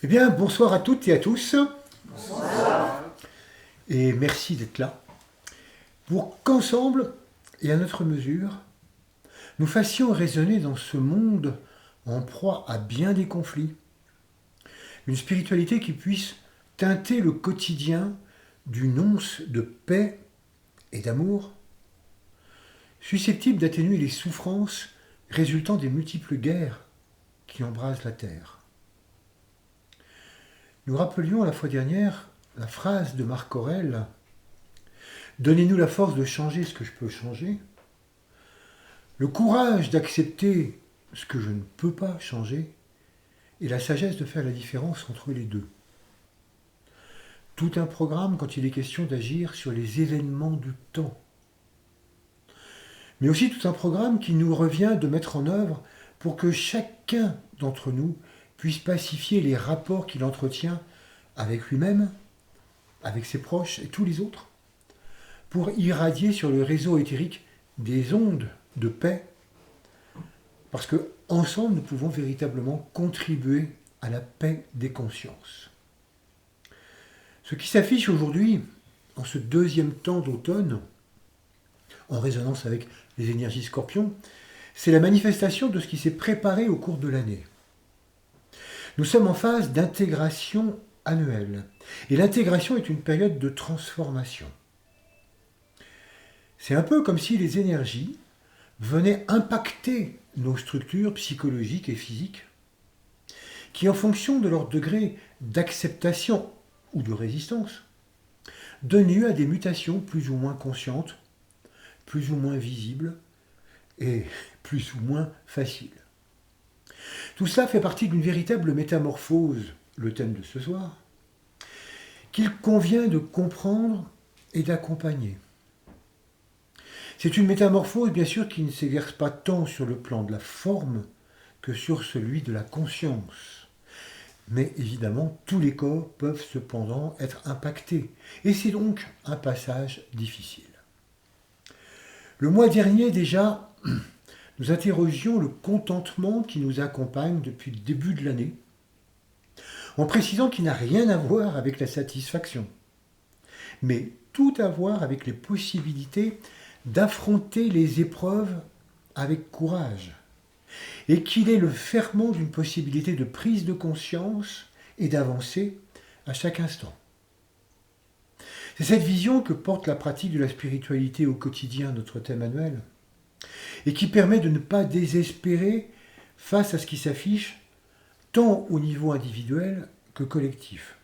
Eh bien, bonsoir à toutes et à tous. Bonsoir. Et merci d'être là pour qu'ensemble, et à notre mesure, nous fassions résonner dans ce monde en proie à bien des conflits, une spiritualité qui puisse teinter le quotidien d'une once de paix et d'amour, susceptible d'atténuer les souffrances résultant des multiples guerres qui embrasent la terre. Nous rappelions la fois dernière la phrase de Marc Aurèle « Donnez-nous la force de changer ce que je peux changer, le courage d'accepter ce que je ne peux pas changer et la sagesse de faire la différence entre les deux. » Tout un programme quand il est question d'agir sur les événements du temps. Mais aussi tout un programme qui nous revient de mettre en œuvre pour que chacun d'entre nous puisse pacifier les rapports qu'il entretient avec lui-même, avec ses proches et tous les autres, pour irradier sur le réseau éthérique des ondes de paix, parce que ensemble nous pouvons véritablement contribuer à la paix des consciences. Ce qui s'affiche aujourd'hui, en ce deuxième temps d'automne, en résonance avec les énergies scorpions, c'est la manifestation de ce qui s'est préparé au cours de l'année. Nous sommes en phase d'intégration annuelle. Et l'intégration est une période de transformation. C'est un peu comme si les énergies venaient impacter nos structures psychologiques et physiques, qui en fonction de leur degré d'acceptation ou de résistance, donnent lieu à des mutations plus ou moins conscientes, plus ou moins visibles et plus ou moins faciles. Tout cela fait partie d'une véritable métamorphose, le thème de ce soir, qu'il convient de comprendre et d'accompagner. C'est une métamorphose, bien sûr, qui ne s'exerce pas tant sur le plan de la forme que sur celui de la conscience. Mais évidemment, tous les corps peuvent cependant être impactés, et c'est donc un passage difficile. Le mois dernier déjà, nous interrogions le contentement qui nous accompagne depuis le début de l'année, en précisant qu'il n'a rien à voir avec la satisfaction, mais tout à voir avec les possibilités d'affronter les épreuves avec courage, et qu'il est le ferment d'une possibilité de prise de conscience et d'avancer à chaque instant. C'est cette vision que porte la pratique de la spiritualité au quotidien, notre thème annuel, et qui permet de ne pas désespérer face à ce qui s'affiche, tant au niveau individuel que collectif.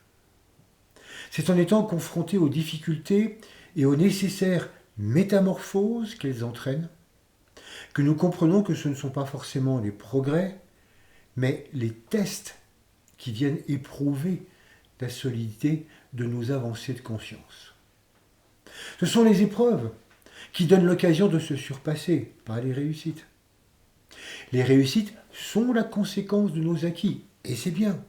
C'est en étant confronté aux difficultés et aux nécessaires métamorphoses qu'elles entraînent que nous comprenons que ce ne sont pas forcément les progrès, mais les tests qui viennent éprouver la solidité de nos avancées de conscience. Ce sont les épreuves qui donnent l'occasion de se surpasser par les réussites. Les réussites sont la conséquence de nos acquis, et c'est bien.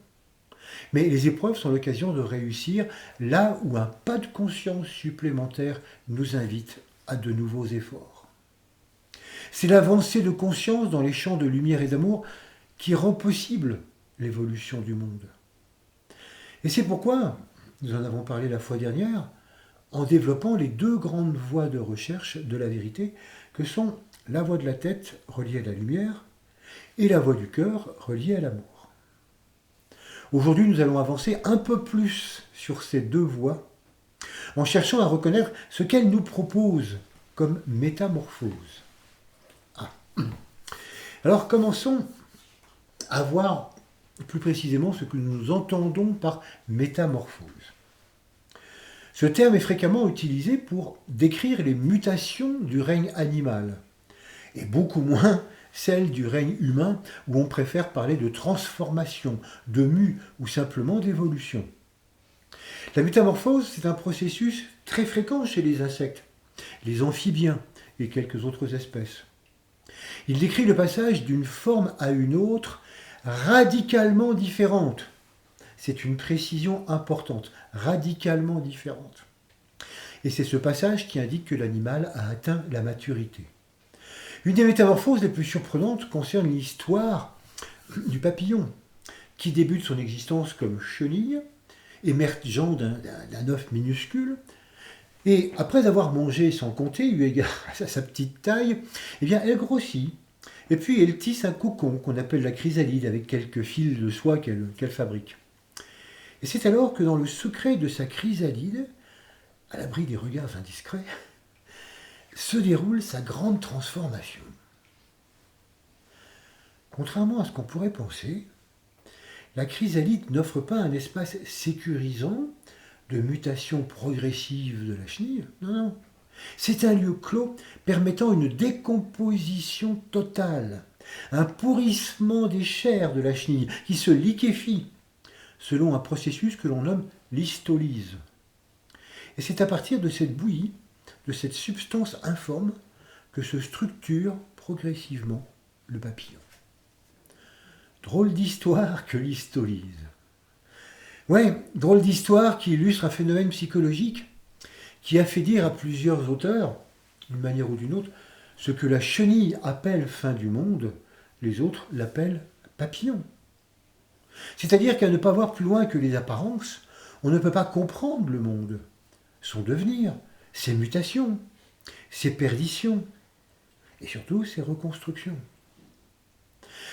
Mais les épreuves sont l'occasion de réussir là où un pas de conscience supplémentaire nous invite à de nouveaux efforts. C'est l'avancée de conscience dans les champs de lumière et d'amour qui rend possible l'évolution du monde. Et c'est pourquoi, nous en avons parlé la fois dernière, en développant les deux grandes voies de recherche de la vérité, que sont la voie de la tête reliée à la lumière et la voie du cœur reliée à l'amour. Aujourd'hui, nous allons avancer un peu plus sur ces deux voies en cherchant à reconnaître ce qu'elles nous proposent comme métamorphose. Alors commençons à voir plus précisément ce que nous entendons par métamorphose. Ce terme est fréquemment utilisé pour décrire les mutations du règne animal, et beaucoup moins celles du règne humain, où on préfère parler de transformation, de mue ou simplement d'évolution. La métamorphose, c'est un processus très fréquent chez les insectes, les amphibiens et quelques autres espèces. Il décrit le passage d'une forme à une autre radicalement différente. C'est une précision importante, radicalement différente. Et c'est ce passage qui indique que l'animal a atteint la maturité. Une des métamorphoses les plus surprenantes concerne l'histoire du papillon, qui débute son existence comme chenille, émergeant d'un œuf minuscule, et après avoir mangé sans compter, eu égard à sa petite taille, eh bien elle grossit. Et puis elle tisse un cocon qu'on appelle la chrysalide avec quelques fils de soie qu'elle fabrique. Et c'est alors que dans le secret de sa chrysalide, à l'abri des regards indiscrets, se déroule sa grande transformation. Contrairement à ce qu'on pourrait penser, la chrysalide n'offre pas un espace sécurisant de mutation progressive de la chenille. Non, non. C'est un lieu clos permettant une décomposition totale, un pourrissement des chairs de la chenille qui se liquéfie selon un processus que l'on nomme l'histolyse. Et c'est à partir de cette bouillie, de cette substance informe, que se structure progressivement le papillon. Drôle d'histoire que l'histolyse. Ouais, drôle d'histoire qui illustre un phénomène psychologique qui a fait dire à plusieurs auteurs, d'une manière ou d'une autre, ce que la chenille appelle fin du monde, les autres l'appellent papillon. C'est-à-dire qu'à ne pas voir plus loin que les apparences, on ne peut pas comprendre le monde, son devenir, ses mutations, ses perditions, et surtout ses reconstructions.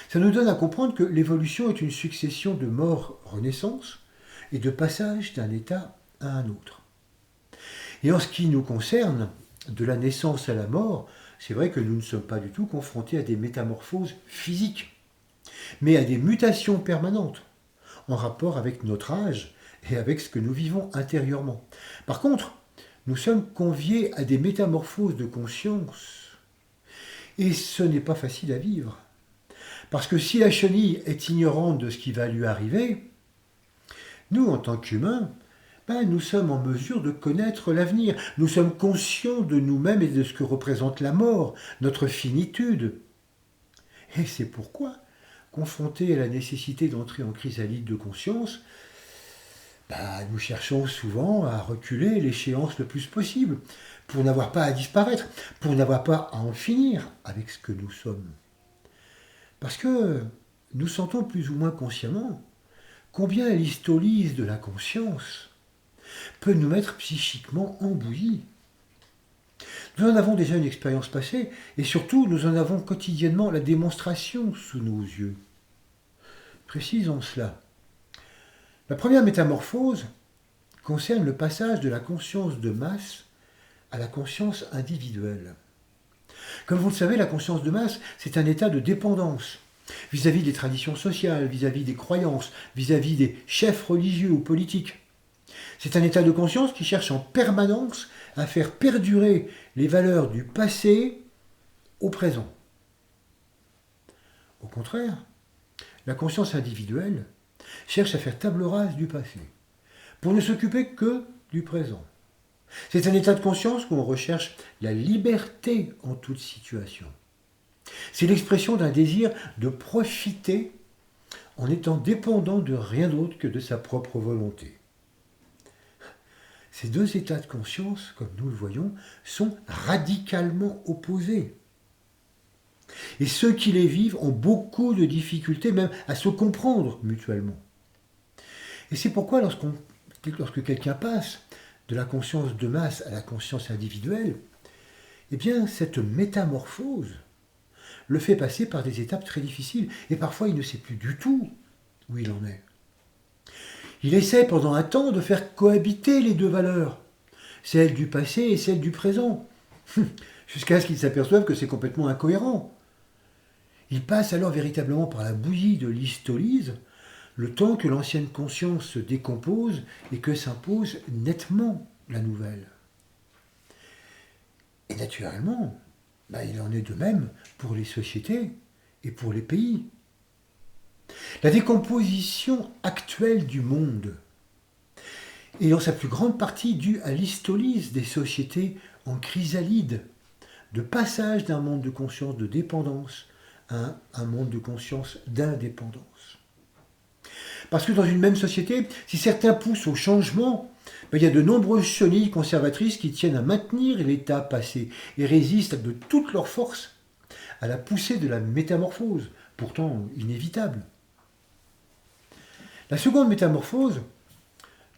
Ça nous donne à comprendre que l'évolution est une succession de morts-renaissances et de passage d'un état à un autre. Et en ce qui nous concerne, de la naissance à la mort, c'est vrai que nous ne sommes pas du tout confrontés à des métamorphoses physiques, mais à des mutations permanentes, en rapport avec notre âge et avec ce que nous vivons intérieurement. Par contre, nous sommes conviés à des métamorphoses de conscience, et ce n'est pas facile à vivre. Parce que si la chenille est ignorante de ce qui va lui arriver, nous, en tant qu'humains, nous sommes en mesure de connaître l'avenir. Nous sommes conscients de nous-mêmes et de ce que représente la mort, notre finitude. Et c'est pourquoi, confrontés à la nécessité d'entrer en chrysalide de conscience, nous cherchons souvent à reculer l'échéance le plus possible, pour n'avoir pas à disparaître, pour n'avoir pas à en finir avec ce que nous sommes. Parce que nous sentons plus ou moins consciemment combien l'histolyse de la conscience peut nous mettre psychiquement en bouillie. Nous en avons déjà une expérience passée, et surtout nous en avons quotidiennement la démonstration sous nos yeux. Précisons cela. La première métamorphose concerne le passage de la conscience de masse à la conscience individuelle. Comme vous le savez, la conscience de masse, c'est un état de dépendance vis-à-vis des traditions sociales, vis-à-vis des croyances, vis-à-vis des chefs religieux ou politiques. C'est un état de conscience qui cherche en permanence à faire perdurer les valeurs du passé au présent. Au contraire, la conscience individuelle cherche à faire table rase du passé, pour ne s'occuper que du présent. C'est un état de conscience où on recherche la liberté en toute situation. C'est l'expression d'un désir de profiter en étant dépendant de rien d'autre que de sa propre volonté. Ces deux états de conscience, comme nous le voyons, sont radicalement opposés. Et ceux qui les vivent ont beaucoup de difficultés même à se comprendre mutuellement. Et c'est pourquoi lorsque quelqu'un passe de la conscience de masse à la conscience individuelle, eh bien cette métamorphose le fait passer par des étapes très difficiles, et parfois il ne sait plus du tout où il en est. Il essaie pendant un temps de faire cohabiter les deux valeurs, celle du passé et celle du présent, jusqu'à ce qu'il s'aperçoive que c'est complètement incohérent. Il passe alors véritablement par la bouillie de l'histolyse, le temps que l'ancienne conscience se décompose et que s'impose nettement la nouvelle. Et naturellement, il en est de même pour les sociétés et pour les pays. La décomposition actuelle du monde est en sa plus grande partie due à l'histolyse des sociétés en chrysalide, de passage d'un monde de conscience de dépendance à un monde de conscience d'indépendance. Parce que dans une même société, si certains poussent au changement, il y a de nombreuses chenilles conservatrices qui tiennent à maintenir l'état passé et résistent de toute leur force à la poussée de la métamorphose, pourtant inévitable. La seconde métamorphose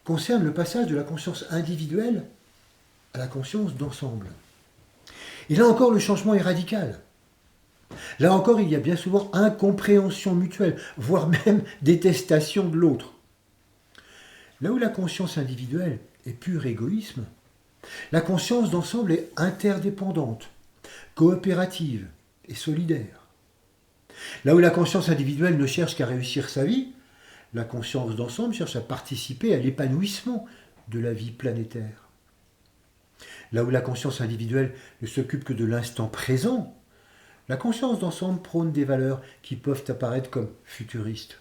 concerne le passage de la conscience individuelle à la conscience d'ensemble. Et là encore, le changement est radical. Là encore, il y a bien souvent incompréhension mutuelle, voire même détestation de l'autre. Là où la conscience individuelle est pur égoïsme, la conscience d'ensemble est interdépendante, coopérative et solidaire. Là où la conscience individuelle ne cherche qu'à réussir sa vie, la conscience d'ensemble cherche à participer à l'épanouissement de la vie planétaire. Là où la conscience individuelle ne s'occupe que de l'instant présent, la conscience d'ensemble prône des valeurs qui peuvent apparaître comme futuristes.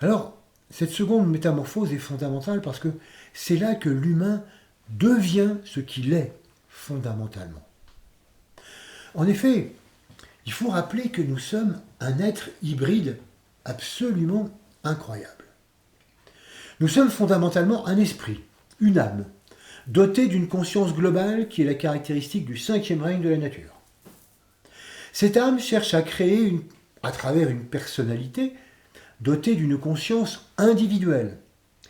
Alors, cette seconde métamorphose est fondamentale parce que c'est là que l'humain devient ce qu'il est fondamentalement. En effet, il faut rappeler que nous sommes un être hybride absolument incroyable. Nous sommes fondamentalement un esprit, une âme, doté d'une conscience globale qui est la caractéristique du cinquième règne de la nature. Cette âme cherche à créer, à travers une personnalité, dotée d'une conscience individuelle,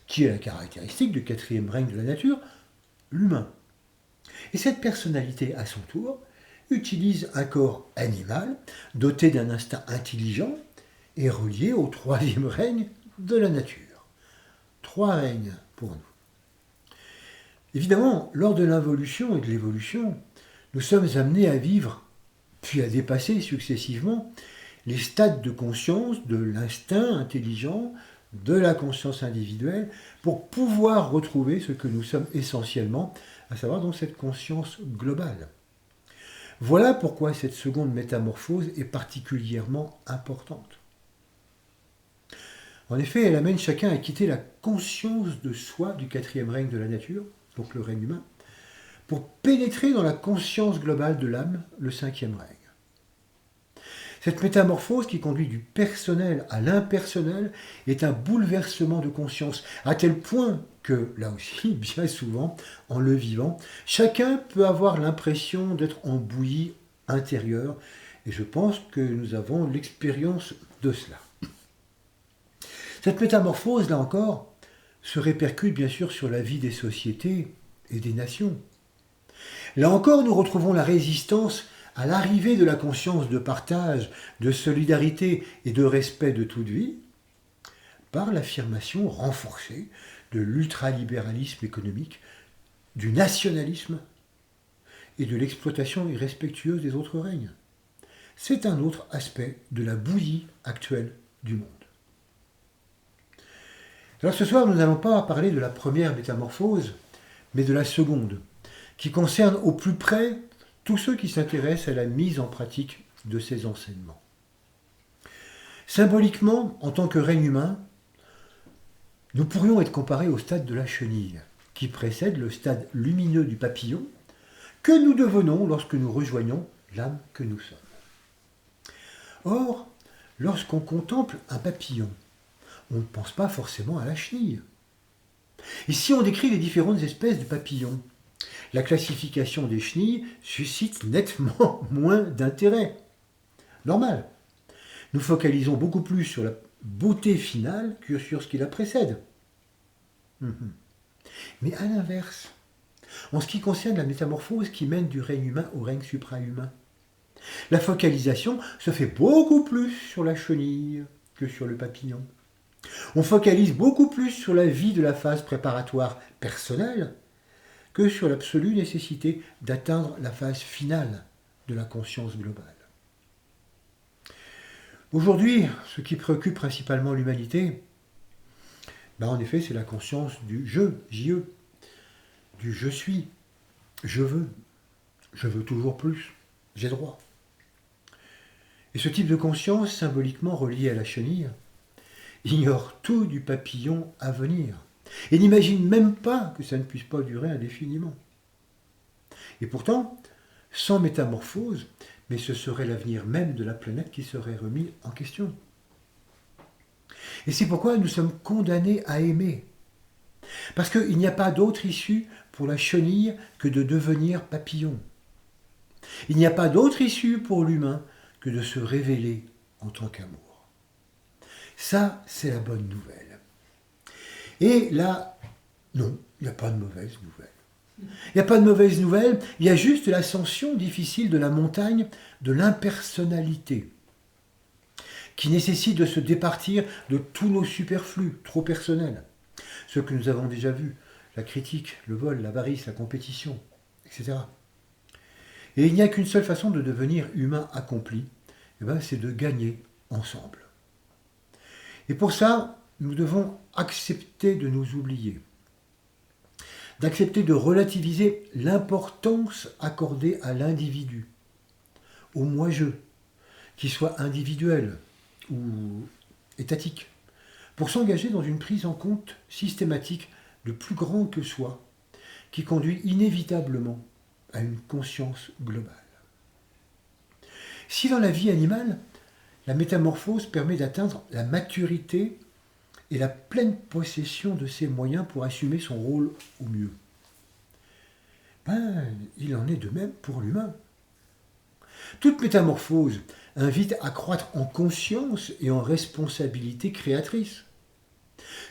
qui est la caractéristique du quatrième règne de la nature, l'humain. Et cette personnalité, à son tour, utilise un corps animal, doté d'un instinct intelligent, et relié au troisième règne de la nature. 3 règnes pour nous. Évidemment, lors de l'involution et de l'évolution, nous sommes amenés à vivre, puis à dépasser successivement les stades de conscience, de l'instinct intelligent, de la conscience individuelle, pour pouvoir retrouver ce que nous sommes essentiellement, à savoir donc cette conscience globale. Voilà pourquoi cette seconde métamorphose est particulièrement importante. En effet, elle amène chacun à quitter la conscience de soi du quatrième règne de la nature, donc le règne humain, pour pénétrer dans la conscience globale de l'âme, le cinquième règne. Cette métamorphose qui conduit du personnel à l'impersonnel est un bouleversement de conscience, à tel point que, là aussi, bien souvent, en le vivant, chacun peut avoir l'impression d'être en bouillie intérieure, et je pense que nous avons l'expérience de cela. Cette métamorphose, là encore, se répercute bien sûr sur la vie des sociétés et des nations. Là encore, nous retrouvons la résistance à l'arrivée de la conscience de partage, de solidarité et de respect de toute vie, par l'affirmation renforcée de l'ultralibéralisme économique, du nationalisme et de l'exploitation irrespectueuse des autres règnes. C'est un autre aspect de la bouillie actuelle du monde. Alors ce soir, nous n'allons pas parler de la première métamorphose, mais de la seconde, qui concerne au plus près tous ceux qui s'intéressent à la mise en pratique de ces enseignements. Symboliquement, en tant que règne humain, nous pourrions être comparés au stade de la chenille, qui précède le stade lumineux du papillon, que nous devenons lorsque nous rejoignons l'âme que nous sommes. Or, lorsqu'on contemple un papillon, on ne pense pas forcément à la chenille. Et si on décrit les différentes espèces de papillons, la classification des chenilles suscite nettement moins d'intérêt. Normal. Nous focalisons beaucoup plus sur la beauté finale que sur ce qui la précède. Mais à l'inverse, en ce qui concerne la métamorphose qui mène du règne humain au règne suprahumain, la focalisation se fait beaucoup plus sur la chenille que sur le papillon. On focalise beaucoup plus sur la vie de la phase préparatoire personnelle que sur l'absolue nécessité d'atteindre la phase finale de la conscience globale. Aujourd'hui, ce qui préoccupe principalement l'humanité, en effet, c'est la conscience du je, J-E, du je suis, je veux toujours plus, j'ai droit. Et ce type de conscience, symboliquement relié à la chenille, ignore tout du papillon à venir et n'imagine même pas que ça ne puisse pas durer indéfiniment. Et pourtant, sans métamorphose, mais ce serait l'avenir même de la planète qui serait remis en question. Et c'est pourquoi nous sommes condamnés à aimer. Parce qu'il n'y a pas d'autre issue pour la chenille que de devenir papillon. Il n'y a pas d'autre issue pour l'humain que de se révéler en tant qu'amour. Ça, c'est la bonne nouvelle. Et là, non, il n'y a pas de mauvaise nouvelle. Il n'y a pas de mauvaise nouvelle, il y a juste l'ascension difficile de la montagne de l'impersonnalité, qui nécessite de se départir de tous nos superflus, trop personnels. Ce que nous avons déjà vu, la critique, le vol, l'avarice, la compétition, etc. Et il n'y a qu'une seule façon de devenir humain accompli, c'est de gagner ensemble. Et pour ça, nous devons accepter de nous oublier, d'accepter de relativiser l'importance accordée à l'individu, au moi-je, qu'il soit individuel ou étatique, pour s'engager dans une prise en compte systématique de plus grand que soi, qui conduit inévitablement à une conscience globale. Si dans la vie animale, la métamorphose permet d'atteindre la maturité et la pleine possession de ses moyens pour assumer son rôle au mieux, il en est de même pour l'humain. Toute métamorphose invite à croître en conscience et en responsabilité créatrice.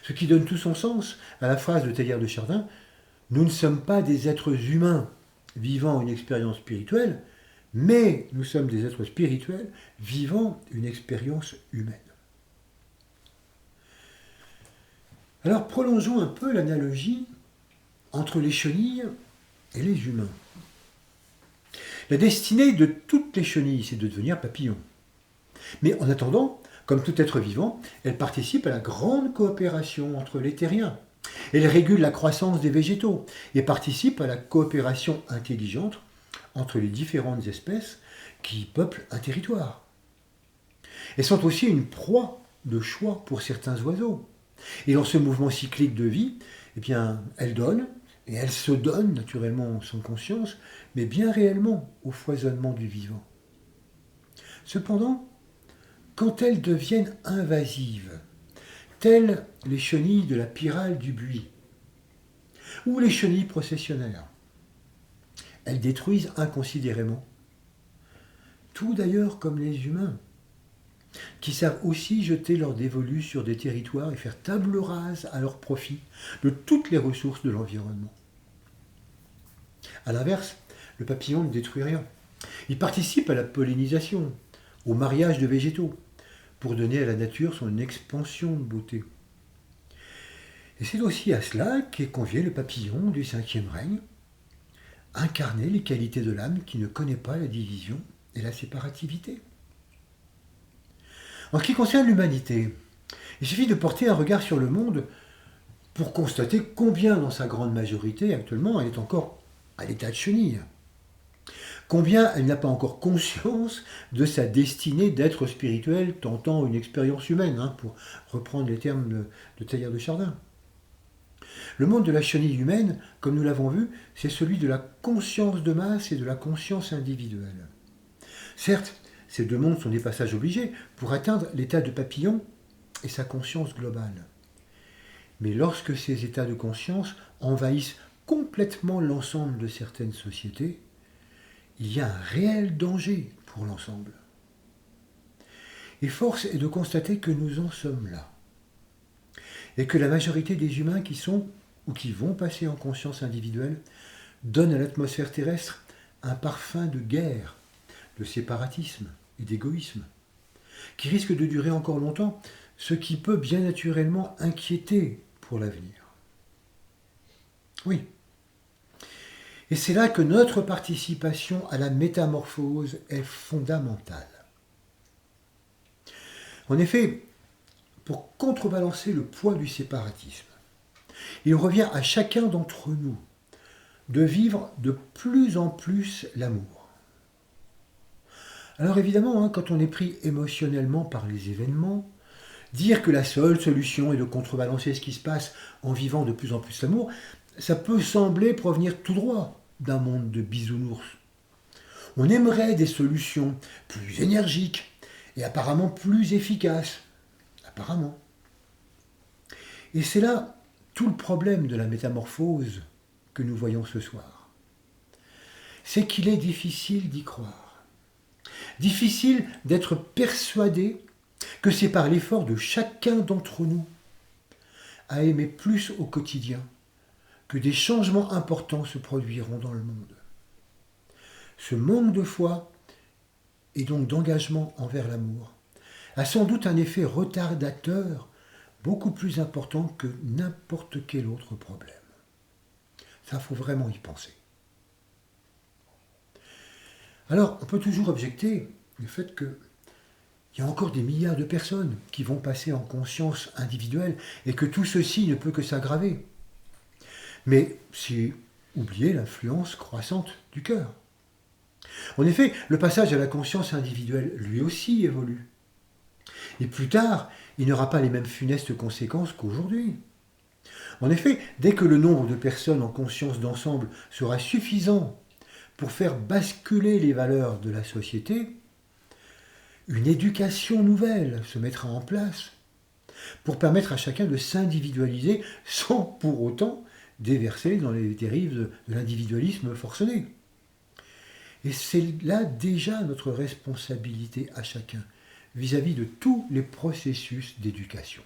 Ce qui donne tout son sens à la phrase de Teilhard de Chardin, « Nous ne sommes pas des êtres humains vivant une expérience spirituelle, mais nous sommes des êtres spirituels vivant une expérience humaine. » Alors prolongeons un peu l'analogie entre les chenilles et les humains. La destinée de toutes les chenilles, c'est de devenir papillons. Mais en attendant, comme tout être vivant, elles participent à la grande coopération entre les terriens. Elles régulent la croissance des végétaux et participent à la coopération intelligente entre les différentes espèces qui peuplent un territoire. Elles sont aussi une proie de choix pour certains oiseaux. Et dans ce mouvement cyclique de vie, elles donnent, et elles se donnent naturellement sans conscience, mais bien réellement au foisonnement du vivant. Cependant, quand elles deviennent invasives, telles les chenilles de la pyrale du buis, ou les chenilles processionnaires, elles détruisent inconsidérément. Tout d'ailleurs comme les humains, qui savent aussi jeter leur dévolu sur des territoires et faire table rase à leur profit de toutes les ressources de l'environnement. A l'inverse, le papillon ne détruit rien. Il participe à la pollinisation, au mariage de végétaux, pour donner à la nature son expansion de beauté. Et c'est aussi à cela qu'est convié le papillon du 5e règne, incarner les qualités de l'âme qui ne connaît pas la division et la séparativité. En ce qui concerne l'humanité, il suffit de porter un regard sur le monde pour constater combien, dans sa grande majorité, actuellement, elle est encore à l'état de chenille. Combien elle n'a pas encore conscience de sa destinée d'être spirituel tentant une expérience humaine, pour reprendre les termes de Teilhard de Chardin. Le monde de la chenille humaine, comme nous l'avons vu, c'est celui de la conscience de masse et de la conscience individuelle. Certes, ces deux mondes sont des passages obligés pour atteindre l'état de papillon et sa conscience globale. Mais lorsque ces états de conscience envahissent complètement l'ensemble de certaines sociétés, il y a un réel danger pour l'ensemble. Et force est de constater que nous en sommes là. Et que la majorité des humains qui sont ou qui vont passer en conscience individuelle donnent à l'atmosphère terrestre un parfum de guerre, de séparatisme et d'égoïsme, qui risque de durer encore longtemps, ce qui peut bien naturellement inquiéter pour l'avenir. Oui. Et c'est là que notre participation à la métamorphose est fondamentale. En effet, pour contrebalancer le poids du séparatisme, il revient à chacun d'entre nous de vivre de plus en plus l'amour. Alors évidemment, quand on est pris émotionnellement par les événements, dire que la seule solution est de contrebalancer ce qui se passe en vivant de plus en plus l'amour, ça peut sembler provenir tout droit d'un monde de bisounours. On aimerait des solutions plus énergiques et apparemment plus efficaces. Apparemment. Et c'est là tout le problème de la métamorphose que nous voyons ce soir. C'est qu'il est difficile d'y croire. Difficile d'être persuadé que c'est par l'effort de chacun d'entre nous à aimer plus au quotidien que des changements importants se produiront dans le monde. Ce manque de foi et donc d'engagement envers l'amour a sans doute un effet retardateur beaucoup plus important que n'importe quel autre problème. Ça, faut vraiment y penser. Alors, on peut toujours objecter le fait qu'il y a encore des milliards de personnes qui vont passer en conscience individuelle et que tout ceci ne peut que s'aggraver. Mais c'est oublier l'influence croissante du cœur. En effet, le passage à la conscience individuelle, lui aussi, évolue. Et plus tard, il n'aura pas les mêmes funestes conséquences qu'aujourd'hui. En effet, dès que le nombre de personnes en conscience d'ensemble sera suffisant pour faire basculer les valeurs de la société, une éducation nouvelle se mettra en place pour permettre à chacun de s'individualiser sans pour autant déverser dans les dérives de l'individualisme forcené. Et c'est là déjà notre responsabilité à chacun vis-à-vis de tous les processus d'éducation.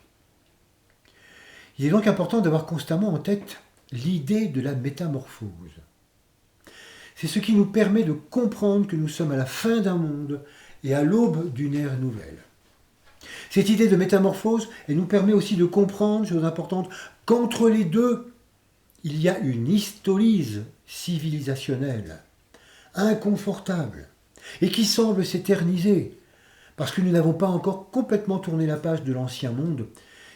Il est donc important d'avoir constamment en tête l'idée de la métamorphose. C'est ce qui nous permet de comprendre que nous sommes à la fin d'un monde et à l'aube d'une ère nouvelle. Cette idée de métamorphose, elle nous permet aussi de comprendre, chose importante, qu'entre les deux, il y a une histolyse civilisationnelle, inconfortable, et qui semble s'éterniser, parce que nous n'avons pas encore complètement tourné la page de l'ancien monde,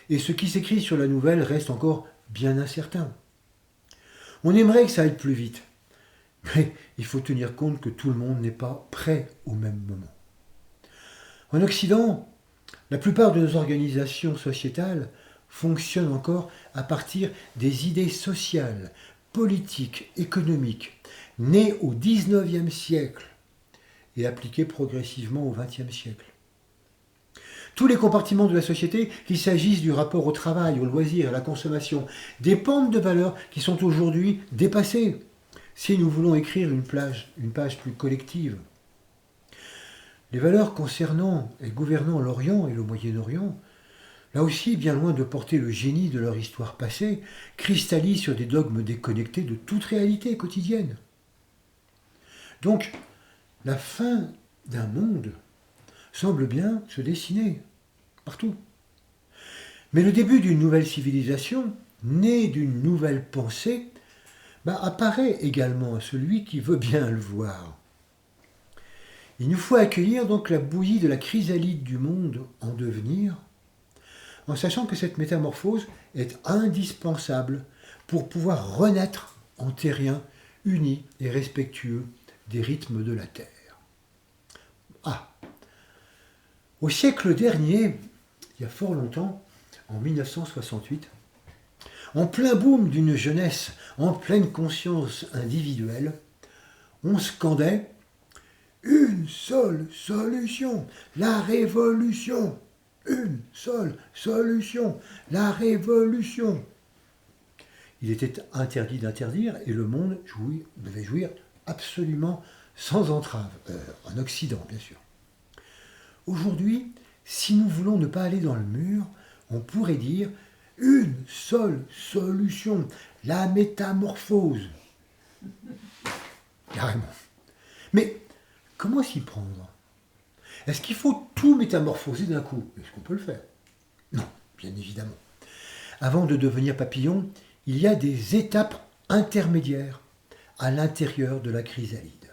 et ce qui s'écrit sur la nouvelle reste encore bien incertain. On aimerait que ça aille plus vite, mais il faut tenir compte que tout le monde n'est pas prêt au même moment. En Occident, la plupart de nos organisations sociétales fonctionnent encore à partir des idées sociales, politiques, économiques, nées au XIXe siècle et appliquées progressivement au XXe siècle. Tous les compartiments de la société, qu'il s'agisse du rapport au travail, au loisir, à la consommation, dépendent de valeurs qui sont aujourd'hui dépassées, si nous voulons écrire une page plus collective. Les valeurs concernant et gouvernant l'Orient et le Moyen-Orient, là aussi, bien loin de porter le génie de leur histoire passée, cristallisent sur des dogmes déconnectés de toute réalité quotidienne. Donc, la fin d'un monde semble bien se dessiner partout. Mais le début d'une nouvelle civilisation, née d'une nouvelle pensée, apparaît également à celui qui veut bien le voir. Il nous faut accueillir donc la bouillie de la chrysalide du monde en devenir, en sachant que cette métamorphose est indispensable pour pouvoir renaître en terrien uni et respectueux des rythmes de la Terre. Au siècle dernier, il y a fort longtemps, en 1968, en plein boom d'une jeunesse en pleine conscience individuelle, on scandait « Une seule solution, la révolution ! Une seule solution, la révolution !» Il était interdit d'interdire et le monde devait jouir absolument sans entrave, en Occident bien sûr. Aujourd'hui, si nous voulons ne pas aller dans le mur, on pourrait dire une seule solution, la métamorphose. Carrément. Mais comment s'y prendre? Est-ce qu'il faut tout métamorphoser d'un coup? Est-ce qu'on peut le faire? Non, bien évidemment. Avant de devenir papillon, il y a des étapes intermédiaires à l'intérieur de la chrysalide.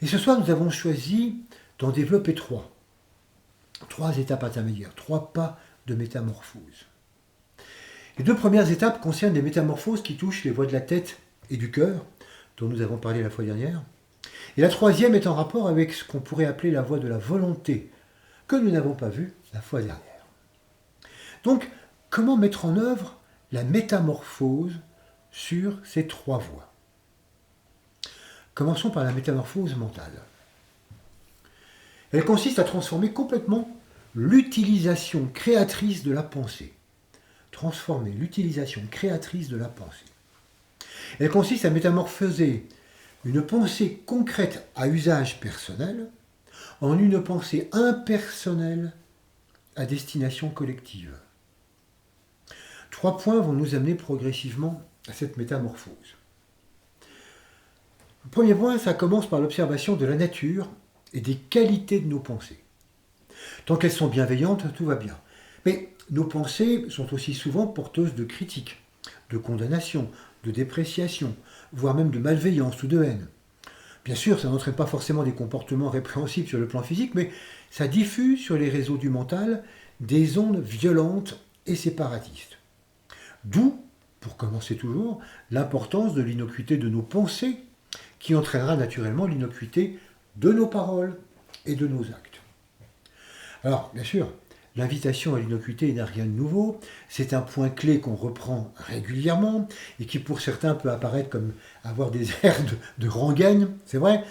Et ce soir, nous avons choisi d'en développer trois étapes intermédiaires, 3 pas de métamorphose. Les 2 premières étapes concernent des métamorphoses qui touchent les voies de la tête et du cœur, dont nous avons parlé la fois dernière. Et la 3e est en rapport avec ce qu'on pourrait appeler la voie de la volonté, que nous n'avons pas vue la fois dernière. Donc, comment mettre en œuvre la métamorphose sur ces 3 voies? Commençons par la métamorphose mentale. Elle consiste à transformer complètement l'utilisation créatrice de la pensée. Transformer l'utilisation créatrice de la pensée. Elle consiste à métamorphoser une pensée concrète à usage personnel en une pensée impersonnelle à destination collective. 3 points vont nous amener progressivement à cette métamorphose. Le premier point, ça commence par l'observation de la nature et des qualités de nos pensées. Tant qu'elles sont bienveillantes, tout va bien. Mais nos pensées sont aussi souvent porteuses de critiques, de condamnation, de dépréciation, voire même de malveillance ou de haine. Bien sûr, ça n'entraîne pas forcément des comportements répréhensibles sur le plan physique, mais ça diffuse sur les réseaux du mental des ondes violentes et séparatistes. D'où, pour commencer toujours, l'importance de l'innocuité de nos pensées, qui entraînera naturellement l'innocuité de nos paroles et de nos actes. Alors, bien sûr, l'invitation à l'innocuité n'a rien de nouveau, c'est un point clé qu'on reprend régulièrement et qui pour certains peut apparaître comme avoir des airs de rengaine, c'est vrai,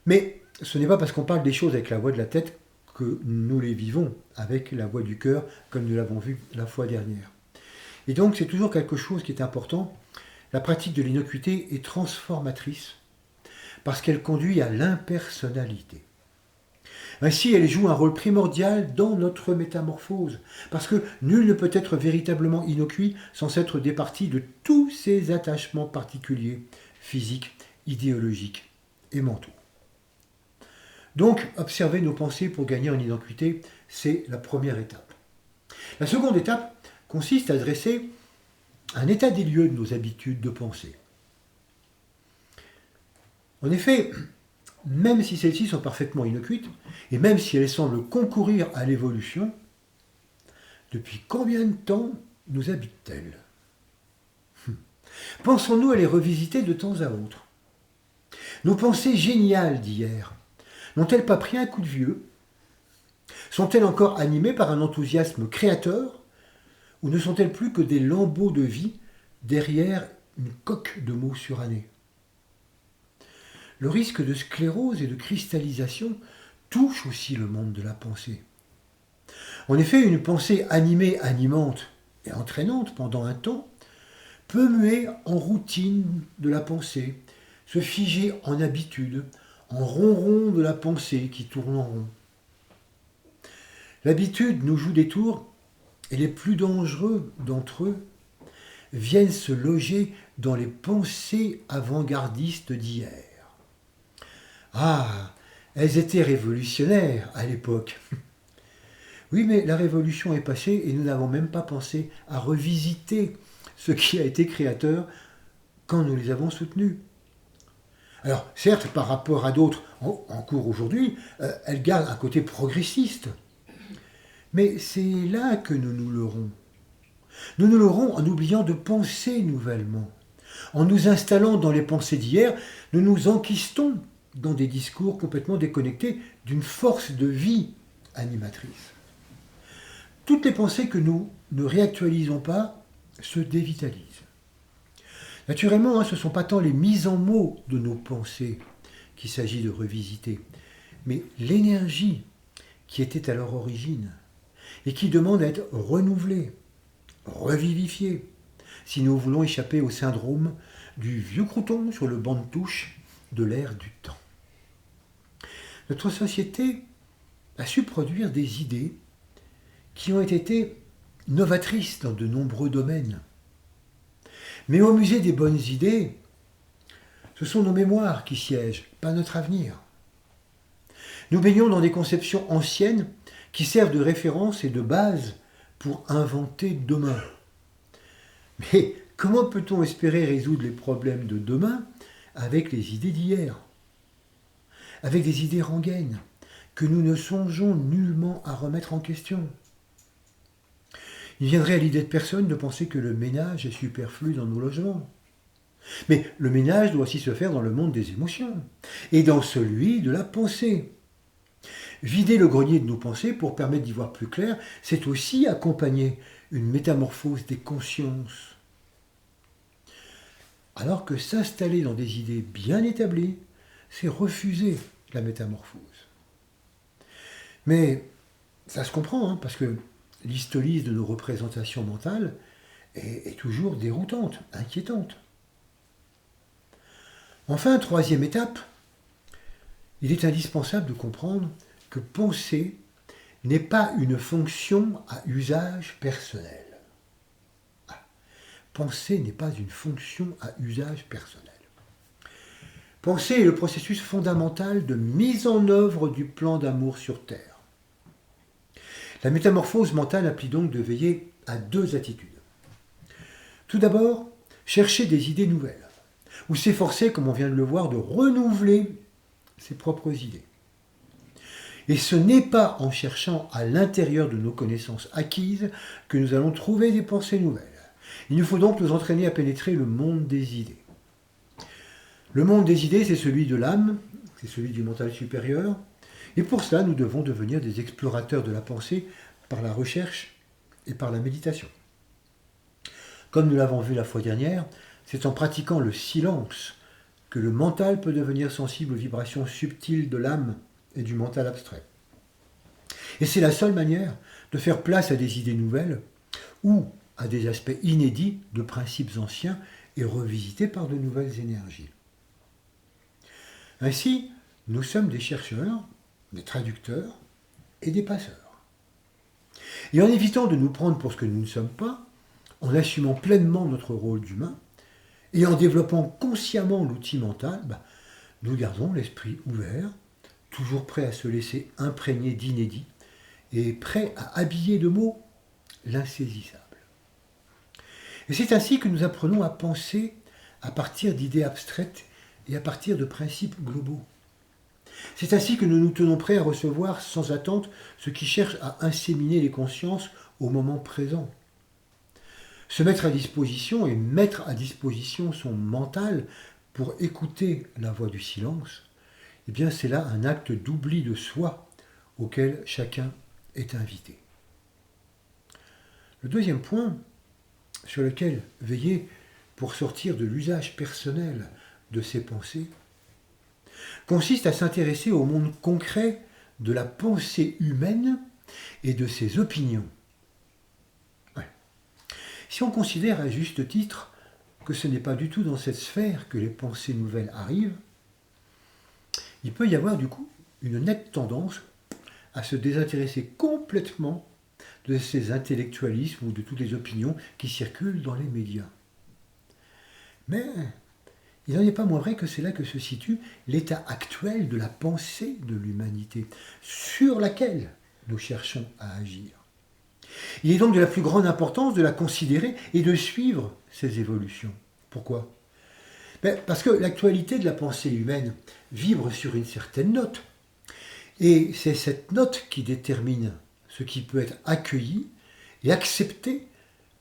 mais ce n'est pas parce qu'on parle des choses avec la voix de la tête que nous les vivons avec la voix du cœur, comme nous l'avons vu la fois dernière. Et donc c'est toujours quelque chose qui est important, la pratique de l'innocuité est transformatrice parce qu'elle conduit à l'impersonnalité. Ainsi, elle joue un rôle primordial dans notre métamorphose, parce que nul ne peut être véritablement innocui sans s'être départi de tous ses attachements particuliers, physiques, idéologiques et mentaux. Donc, observer nos pensées pour gagner en innocuité, c'est la première étape. La seconde étape consiste à dresser un état des lieux de nos habitudes de pensée. En effet, même si celles-ci sont parfaitement innocuites, et même si elles semblent concourir à l'évolution, depuis combien de temps nous habitent-elles ? Pensons-nous à les revisiter de temps à autre ? Nos pensées géniales d'hier, n'ont-elles pas pris un coup de vieux ? Sont-elles encore animées par un enthousiasme créateur ? Ou ne sont-elles plus que des lambeaux de vie derrière une coque de mots surannée ? Le risque de sclérose et de cristallisation touche aussi le monde de la pensée. En effet, une pensée animée, animante et entraînante pendant un temps peut muer en routine de la pensée, se figer en habitude, en ronron de la pensée qui tourne en rond. L'habitude nous joue des tours et les plus dangereux d'entre eux viennent se loger dans les pensées avant-gardistes d'hier. Ah, elles étaient révolutionnaires à l'époque. Oui, mais la révolution est passée et nous n'avons même pas pensé à revisiter ce qui a été créateur quand nous les avons soutenus. Alors, certes, par rapport à d'autres en cours aujourd'hui, elles gardent un côté progressiste. Mais c'est là que nous nous leurrons. Nous nous leurrons en oubliant de penser nouvellement. En nous installant dans les pensées d'hier, nous nous enquistons dans des discours complètement déconnectés d'une force de vie animatrice. Toutes les pensées que nous ne réactualisons pas se dévitalisent. Naturellement, ce ne sont pas tant les mises en mots de nos pensées qu'il s'agit de revisiter, mais l'énergie qui était à leur origine et qui demande à être renouvelée, revivifiée, si nous voulons échapper au syndrome du vieux crouton sur le banc de touche de l'ère du temps. Notre société a su produire des idées qui ont été novatrices dans de nombreux domaines. Mais au musée des bonnes idées, ce sont nos mémoires qui siègent, pas notre avenir. Nous baignons dans des conceptions anciennes qui servent de référence et de base pour inventer demain. Mais comment peut-on espérer résoudre les problèmes de demain avec les idées d'hier ? Avec des idées rengaines que nous ne songeons nullement à remettre en question. Il viendrait à l'idée de personne de penser que le ménage est superflu dans nos logements. Mais le ménage doit aussi se faire dans le monde des émotions et dans celui de la pensée. Vider le grenier de nos pensées pour permettre d'y voir plus clair, c'est aussi accompagner une métamorphose des consciences. Alors que s'installer dans des idées bien établies, c'est refuser la métamorphose. Mais ça se comprend, parce que l'histolyse de nos représentations mentales est toujours déroutante, inquiétante. Enfin, troisième étape, il est indispensable de comprendre que penser n'est pas une fonction à usage personnel. Penser n'est pas une fonction à usage personnel. Penser est le processus fondamental de mise en œuvre du plan d'amour sur Terre. La métamorphose mentale implique donc de veiller à deux attitudes. Tout d'abord, chercher des idées nouvelles, ou s'efforcer, comme on vient de le voir, de renouveler ses propres idées. Et ce n'est pas en cherchant à l'intérieur de nos connaissances acquises que nous allons trouver des pensées nouvelles. Il nous faut donc nous entraîner à pénétrer le monde des idées. Le monde des idées, c'est celui de l'âme, c'est celui du mental supérieur, et pour cela, nous devons devenir des explorateurs de la pensée par la recherche et par la méditation. Comme nous l'avons vu la fois dernière, c'est en pratiquant le silence que le mental peut devenir sensible aux vibrations subtiles de l'âme et du mental abstrait. Et c'est la seule manière de faire place à des idées nouvelles ou à des aspects inédits de principes anciens et revisités par de nouvelles énergies. Ainsi, nous sommes des chercheurs, des traducteurs et des passeurs. Et en évitant de nous prendre pour ce que nous ne sommes pas, en assumant pleinement notre rôle d'humain et en développant consciemment l'outil mental, nous gardons l'esprit ouvert, toujours prêt à se laisser imprégner d'inédit et prêt à habiller de mots l'insaisissable. Et c'est ainsi que nous apprenons à penser à partir d'idées abstraites et à partir de principes globaux. C'est ainsi que nous nous tenons prêts à recevoir sans attente ce qui cherche à inséminer les consciences au moment présent. Se mettre à disposition et mettre à disposition son mental pour écouter la voix du silence, eh bien c'est là un acte d'oubli de soi auquel chacun est invité. Le deuxième point sur lequel veiller pour sortir de l'usage personnel de ses pensées consiste à s'intéresser au monde concret de la pensée humaine et de ses opinions. Si on considère à juste titre que ce n'est pas du tout dans cette sphère que les pensées nouvelles arrivent, il peut y avoir du coup une nette tendance à se désintéresser complètement de ces intellectualismes ou de toutes les opinions qui circulent dans les médias. Mais il n'en est pas moins vrai que c'est là que se situe l'état actuel de la pensée de l'humanité, sur laquelle nous cherchons à agir. Il est donc de la plus grande importance de la considérer et de suivre ces évolutions. Pourquoi ? Parce que l'actualité de la pensée humaine vibre sur une certaine note. Et c'est cette note qui détermine ce qui peut être accueilli et accepté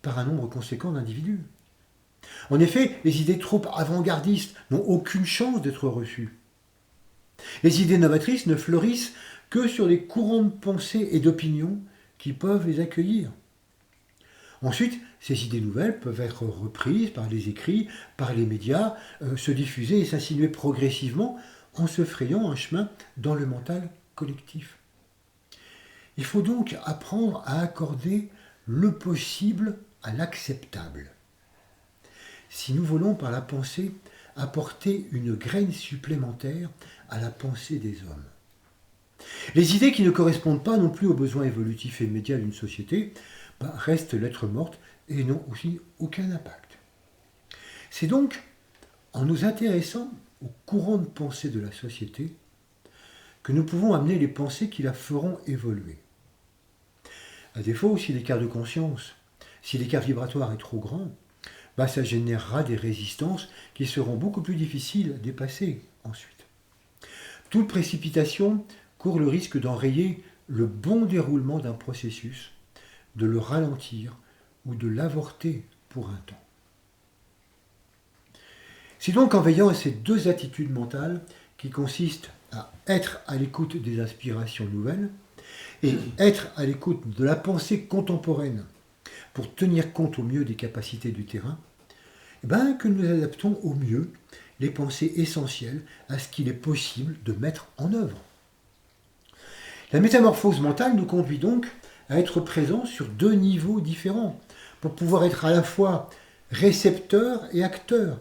par un nombre conséquent d'individus. En effet, les idées trop avant-gardistes n'ont aucune chance d'être reçues. Les idées novatrices ne fleurissent que sur les courants de pensée et d'opinion qui peuvent les accueillir. Ensuite, ces idées nouvelles peuvent être reprises par les écrits, par les médias, se diffuser et s'insinuer progressivement en se frayant un chemin dans le mental collectif. Il faut donc apprendre à accorder le possible à l'acceptable. Si nous voulons par la pensée apporter une graine supplémentaire à la pensée des hommes. Les idées qui ne correspondent pas non plus aux besoins évolutifs et immédiats d'une société restent lettres mortes et n'ont aussi aucun impact. C'est donc en nous intéressant au courant de pensée de la société que nous pouvons amener les pensées qui la feront évoluer. À défaut, si l'écart de conscience, si l'écart vibratoire est trop grand, ça générera des résistances qui seront beaucoup plus difficiles à dépasser ensuite. Toute précipitation court le risque d'enrayer le bon déroulement d'un processus, de le ralentir ou de l'avorter pour un temps. C'est donc en veillant à ces deux attitudes mentales qui consistent à être à l'écoute des aspirations nouvelles et être à l'écoute de la pensée contemporaine pour tenir compte au mieux des capacités du terrain, que nous adaptons au mieux les pensées essentielles à ce qu'il est possible de mettre en œuvre. La métamorphose mentale nous conduit donc à être présents sur deux niveaux différents, pour pouvoir être à la fois récepteurs et acteurs,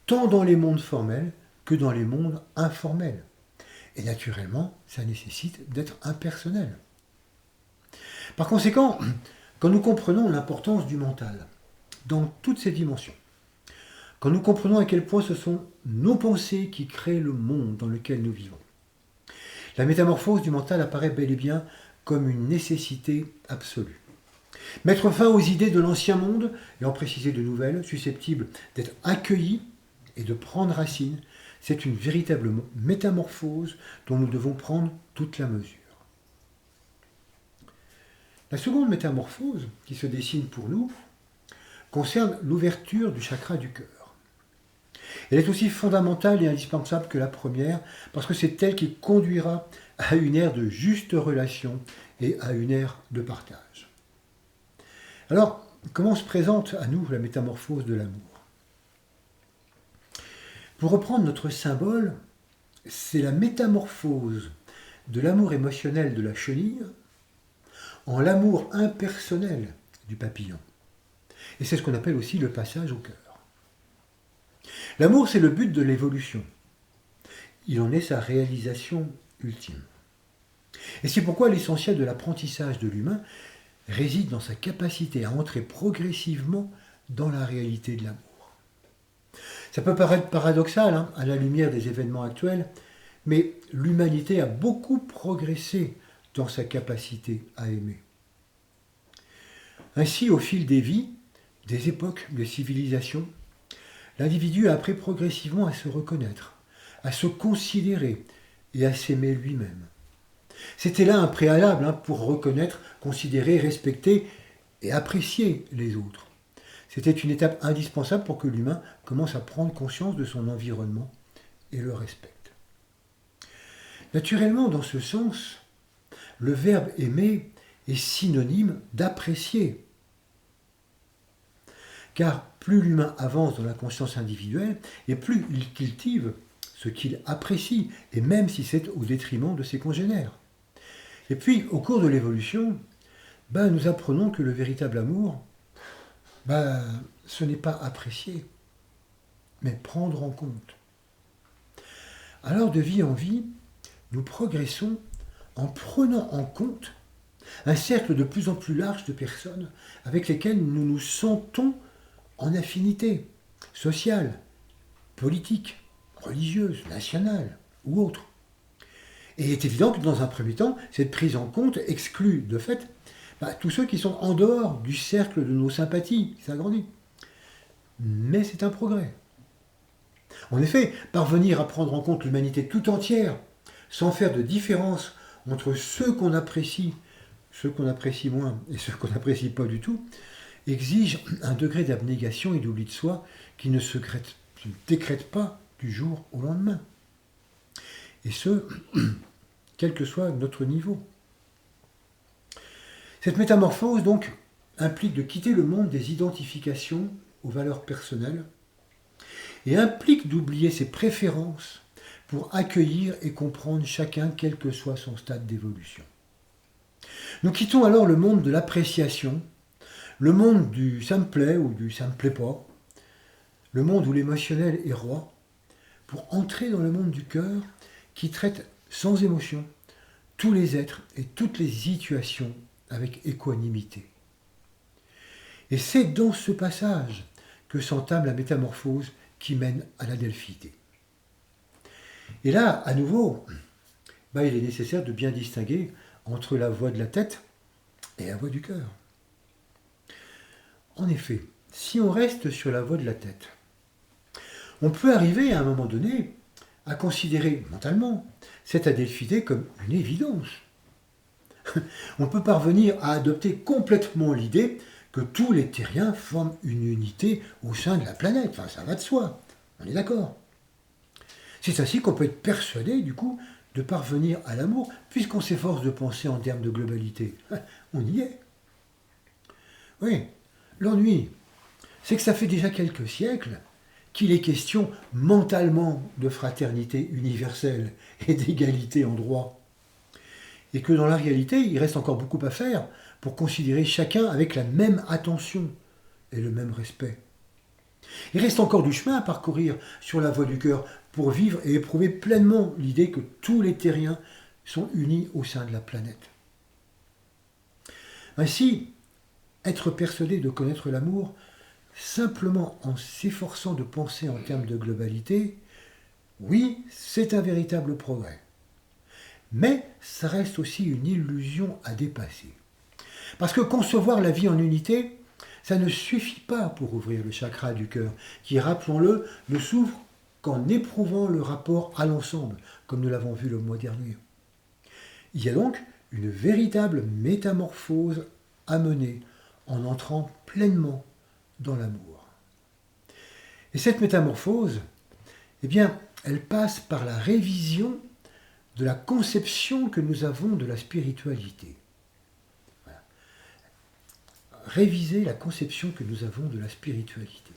tant dans les mondes formels que dans les mondes informels. Et naturellement, ça nécessite d'être impersonnel. Par conséquent, quand nous comprenons l'importance du mental, dans toutes ses dimensions, quand nous comprenons à quel point ce sont nos pensées qui créent le monde dans lequel nous vivons, la métamorphose du mental apparaît bel et bien comme une nécessité absolue. Mettre fin aux idées de l'ancien monde et en préciser de nouvelles, susceptibles d'être accueillies et de prendre racine, c'est une véritable métamorphose dont nous devons prendre toute la mesure. La seconde métamorphose qui se dessine pour nous concerne l'ouverture du chakra du cœur. Elle est aussi fondamentale et indispensable que la première parce que c'est elle qui conduira à une ère de juste relation et à une ère de partage. Alors, comment se présente à nous la métamorphose de l'amour ? Pour reprendre notre symbole, c'est la métamorphose de l'amour émotionnel de la chenille en l'amour impersonnel du papillon. Et c'est ce qu'on appelle aussi le passage au cœur. L'amour, c'est le but de l'évolution. Il en est sa réalisation ultime. Et c'est pourquoi l'essentiel de l'apprentissage de l'humain réside dans sa capacité à entrer progressivement dans la réalité de l'amour. Ça peut paraître paradoxal à la lumière des événements actuels, mais l'humanité a beaucoup progressé dans sa capacité à aimer. Ainsi, au fil des vies, des époques, des civilisations, l'individu a appris progressivement à se reconnaître, à se considérer et à s'aimer lui-même. C'était là un préalable pour reconnaître, considérer, respecter et apprécier les autres. C'était une étape indispensable pour que l'humain commence à prendre conscience de son environnement et le respecte. Naturellement, dans ce sens, le verbe aimer est synonyme d'apprécier. Car plus l'humain avance dans la conscience individuelle, et plus il cultive ce qu'il apprécie, et même si c'est au détriment de ses congénères. Et puis, au cours de l'évolution, nous apprenons que le véritable amour, ce n'est pas apprécier, mais prendre en compte. Alors, de vie en vie, nous progressons en prenant en compte un cercle de plus en plus large de personnes avec lesquelles nous nous sentons en affinité sociale, politique, religieuse, nationale ou autre. Et il est évident que dans un premier temps, cette prise en compte exclut de fait tous ceux qui sont en dehors du cercle de nos sympathies qui s'agrandit. Mais c'est un progrès. En effet, parvenir à prendre en compte l'humanité tout entière, sans faire de différence entre ceux qu'on apprécie moins et ceux qu'on n'apprécie pas du tout, exige un degré d'abnégation et d'oubli de soi qui ne se décrète pas du jour au lendemain. Et ce, quel que soit notre niveau. Cette métamorphose, donc, implique de quitter le monde des identifications aux valeurs personnelles et implique d'oublier ses préférences pour accueillir et comprendre chacun, quel que soit son stade d'évolution. Nous quittons alors le monde de l'appréciation, le monde du ça me plaît ou du ça me plaît pas, le monde où l'émotionnel est roi, pour entrer dans le monde du cœur qui traite sans émotion tous les êtres et toutes les situations avec équanimité. Et c'est dans ce passage que s'entame la métamorphose qui mène à la delphité. Et là, à nouveau, il est nécessaire de bien distinguer entre la voix de la tête et la voix du cœur. En effet, si on reste sur la voie de la tête, on peut arriver à un moment donné à considérer mentalement cette adelphité comme une évidence. On peut parvenir à adopter complètement l'idée que tous les terriens forment une unité au sein de la planète. Enfin, ça va de soi, on est d'accord. C'est ainsi qu'on peut être persuadé, du coup, de parvenir à l'amour, puisqu'on s'efforce de penser en termes de globalité. On y est. Oui, l'ennui, c'est que ça fait déjà quelques siècles qu'il est question mentalement de fraternité universelle et d'égalité en droit. Et que dans la réalité, il reste encore beaucoup à faire pour considérer chacun avec la même attention et le même respect. Il reste encore du chemin à parcourir sur la voie du cœur pour vivre et éprouver pleinement l'idée que tous les terriens sont unis au sein de la planète. Ainsi, être persuadé de connaître l'amour, simplement en s'efforçant de penser en termes de globalité, oui, c'est un véritable progrès. Mais ça reste aussi une illusion à dépasser. Parce que concevoir la vie en unité, ça ne suffit pas pour ouvrir le chakra du cœur, qui, rappelons-le, ne s'ouvre qu'en éprouvant le rapport à l'ensemble, comme nous l'avons vu le mois dernier. Il y a donc une véritable métamorphose à mener en entrant pleinement dans l'amour. Et cette métamorphose, eh bien, elle passe par la révision de la conception que nous avons de la spiritualité. Voilà. Réviser la conception que nous avons de la spiritualité.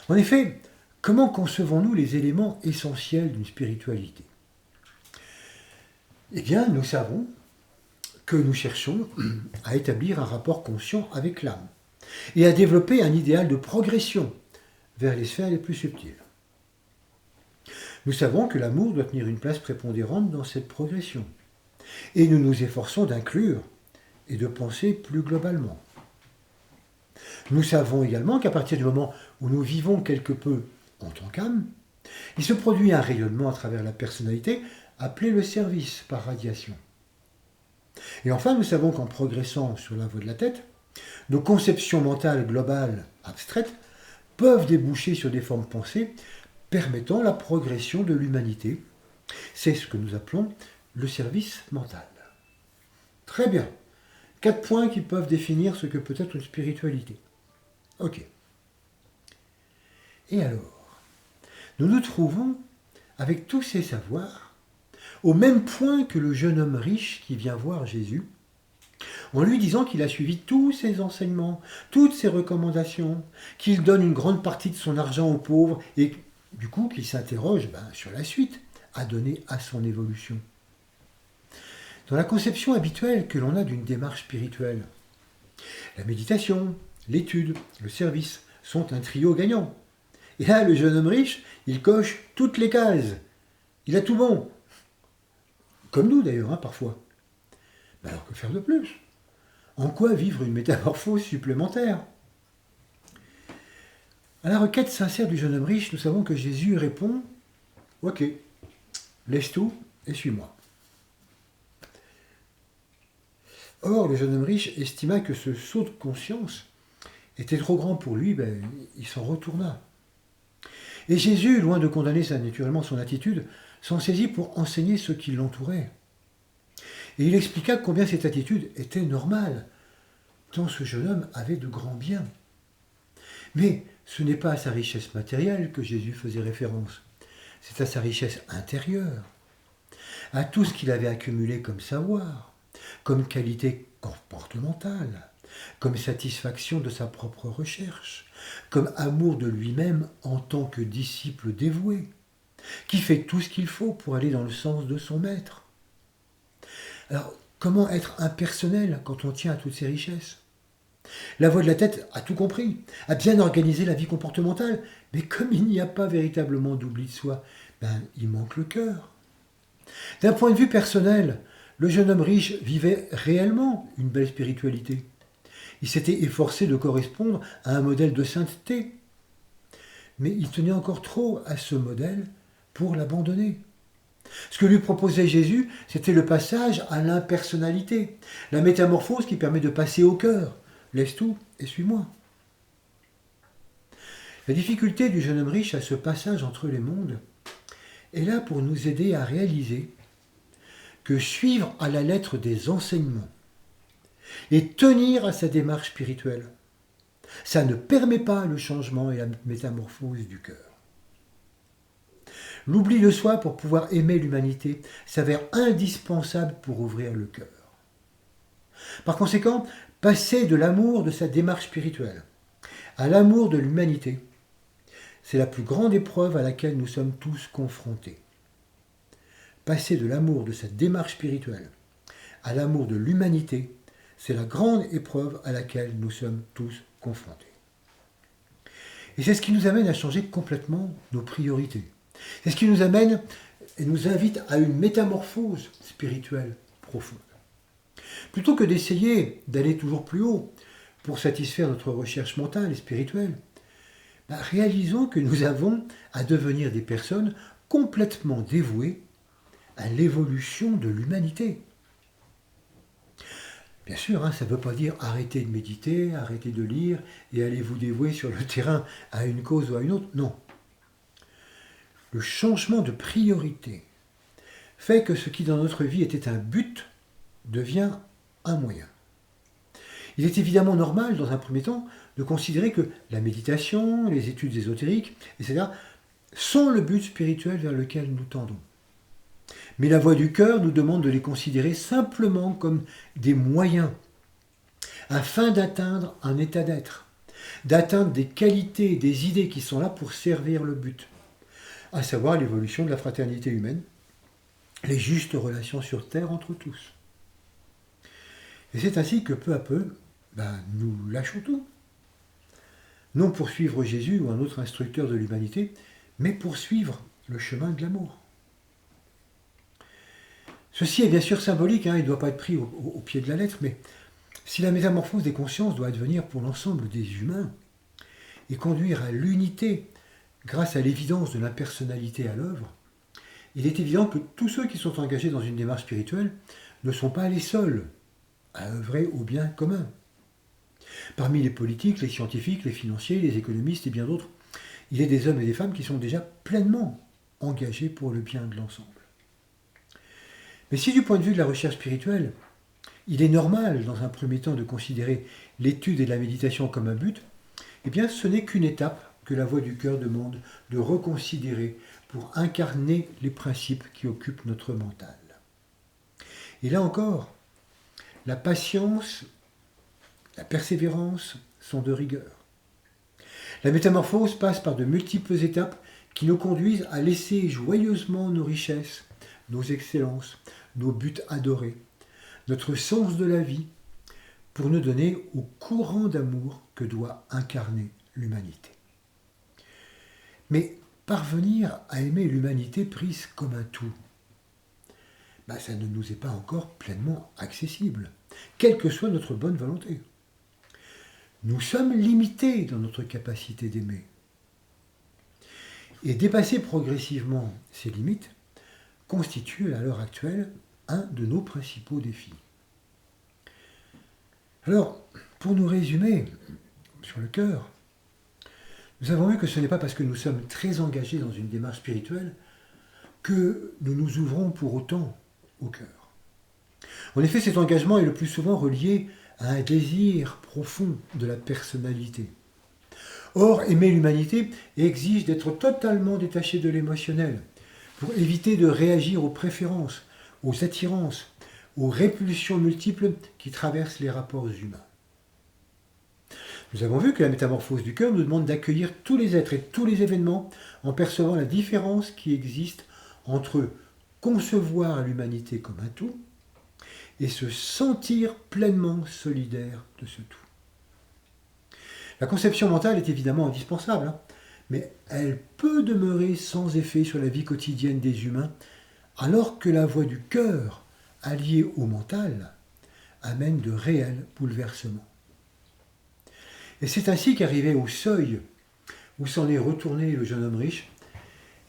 En effet, comment concevons-nous les éléments essentiels d'une spiritualité ? Eh bien, nous savons que nous cherchons à établir un rapport conscient avec l'âme et à développer un idéal de progression vers les sphères les plus subtiles. Nous savons que l'amour doit tenir une place prépondérante dans cette progression et nous nous efforçons d'inclure et de penser plus globalement. Nous savons également qu'à partir du moment où nous vivons quelque peu en tant qu'âme, il se produit un rayonnement à travers la personnalité appelé le service par radiation. Et enfin, nous savons qu'en progressant sur la voie de la tête, nos conceptions mentales globales abstraites peuvent déboucher sur des formes pensées permettant la progression de l'humanité. C'est ce que nous appelons le service mental. Très bien. 4 points qui peuvent définir ce que peut être une spiritualité. Ok. Et alors, nous nous trouvons avec tous ces savoirs au même point que le jeune homme riche qui vient voir Jésus, en lui disant qu'il a suivi tous ses enseignements, toutes ses recommandations, qu'il donne une grande partie de son argent aux pauvres et du coup qu'il s'interroge sur la suite à donner à son évolution. Dans la conception habituelle que l'on a d'une démarche spirituelle, la méditation, l'étude, le service sont un trio gagnant. Et là, le jeune homme riche, il coche toutes les cases. Il a tout bon. Comme nous d'ailleurs, parfois. Mais alors que faire de plus ? En quoi vivre une métamorphose supplémentaire ? À la requête sincère du jeune homme riche, nous savons que Jésus répond « Ok, laisse tout et suis-moi ». Or, le jeune homme riche estima que ce saut de conscience était trop grand pour lui, il s'en retourna. Et Jésus, loin de condamner naturellement son attitude, s'en saisit pour enseigner ceux qui l'entouraient. Et il expliqua combien cette attitude était normale, tant ce jeune homme avait de grands biens. Mais ce n'est pas à sa richesse matérielle que Jésus faisait référence, c'est à sa richesse intérieure, à tout ce qu'il avait accumulé comme savoir, comme qualité comportementale, comme satisfaction de sa propre recherche, comme amour de lui-même en tant que disciple dévoué, qui fait tout ce qu'il faut pour aller dans le sens de son maître. Alors, comment être impersonnel quand on tient à toutes ces richesses ? La voix de la tête a tout compris, a bien organisé la vie comportementale, mais comme il n'y a pas véritablement d'oubli de soi, il manque le cœur. D'un point de vue personnel, le jeune homme riche vivait réellement une belle spiritualité. Il s'était efforcé de correspondre à un modèle de sainteté, mais il tenait encore trop à ce modèle pour l'abandonner. Ce que lui proposait Jésus, c'était le passage à l'impersonnalité, la métamorphose qui permet de passer au cœur. Laisse tout et suis-moi. La difficulté du jeune homme riche à ce passage entre les mondes est là pour nous aider à réaliser que suivre à la lettre des enseignements et tenir à sa démarche spirituelle, ça ne permet pas le changement et la métamorphose du cœur. L'oubli de soi pour pouvoir aimer l'humanité s'avère indispensable pour ouvrir le cœur. Par conséquent, passer de l'amour de sa démarche spirituelle à l'amour de l'humanité, c'est la plus grande épreuve à laquelle nous sommes tous confrontés. Passer de l'amour de sa démarche spirituelle à l'amour de l'humanité, c'est la grande épreuve à laquelle nous sommes tous confrontés. Et c'est ce qui nous amène à changer complètement nos priorités. C'est ce qui nous amène et nous invite à une métamorphose spirituelle profonde. Plutôt que d'essayer d'aller toujours plus haut pour satisfaire notre recherche mentale et spirituelle, réalisons que nous avons à devenir des personnes complètement dévouées à l'évolution de l'humanité. Bien sûr, ça ne veut pas dire arrêtez de méditer, arrêtez de lire et allez vous dévouer sur le terrain à une cause ou à une autre. Non. Le changement de priorité fait que ce qui dans notre vie était un but devient un moyen. Il est évidemment normal, dans un premier temps, de considérer que la méditation, les études ésotériques, etc., sont le but spirituel vers lequel nous tendons. Mais la voix du cœur nous demande de les considérer simplement comme des moyens afin d'atteindre un état d'être, d'atteindre des qualités, des idées qui sont là pour servir le but, à savoir l'évolution de la fraternité humaine, les justes relations sur Terre entre tous. Et c'est ainsi que peu à peu, nous lâchons tout. Non pour suivre Jésus ou un autre instructeur de l'humanité, mais pour suivre le chemin de l'amour. Ceci est bien sûr symbolique, il ne doit pas être pris au pied de la lettre, mais si la métamorphose des consciences doit advenir pour l'ensemble des humains et conduire à l'unité grâce à l'évidence de l'impersonnalité à l'œuvre, il est évident que tous ceux qui sont engagés dans une démarche spirituelle ne sont pas les seuls à œuvrer au bien commun. Parmi les politiques, les scientifiques, les financiers, les économistes et bien d'autres, il y a des hommes et des femmes qui sont déjà pleinement engagés pour le bien de l'ensemble. Mais si du point de vue de la recherche spirituelle, il est normal dans un premier temps de considérer l'étude et la méditation comme un but, eh bien ce n'est qu'une étape que la voix du cœur demande de reconsidérer pour incarner les principes qui occupent notre mental. Et là encore, la patience, la persévérance sont de rigueur. La métamorphose passe par de multiples étapes qui nous conduisent à laisser joyeusement nos richesses, nos excellences, nos buts adorés, notre sens de la vie, pour nous donner au courant d'amour que doit incarner l'humanité. Mais parvenir à aimer l'humanité prise comme un tout, ça ne nous est pas encore pleinement accessible, quelle que soit notre bonne volonté. Nous sommes limités dans notre capacité d'aimer. Et dépasser progressivement ces limites constitue à l'heure actuelle un de nos principaux défis. Alors, pour nous résumer sur le cœur, nous avons vu que ce n'est pas parce que nous sommes très engagés dans une démarche spirituelle que nous nous ouvrons pour autant au cœur. En effet, cet engagement est le plus souvent relié à un désir profond de la personnalité. Or, aimer l'humanité exige d'être totalement détaché de l'émotionnel, pour éviter de réagir aux préférences, aux attirances, aux répulsions multiples qui traversent les rapports humains. Nous avons vu que la métamorphose du cœur nous demande d'accueillir tous les êtres et tous les événements en percevant la différence qui existe entre concevoir l'humanité comme un tout et se sentir pleinement solidaire de ce tout. La conception mentale est évidemment indispensable, mais elle peut demeurer sans effet sur la vie quotidienne des humains, alors que la voix du cœur, alliée au mental, amène de réels bouleversements. Et c'est ainsi qu'arrivé au seuil où s'en est retourné le jeune homme riche,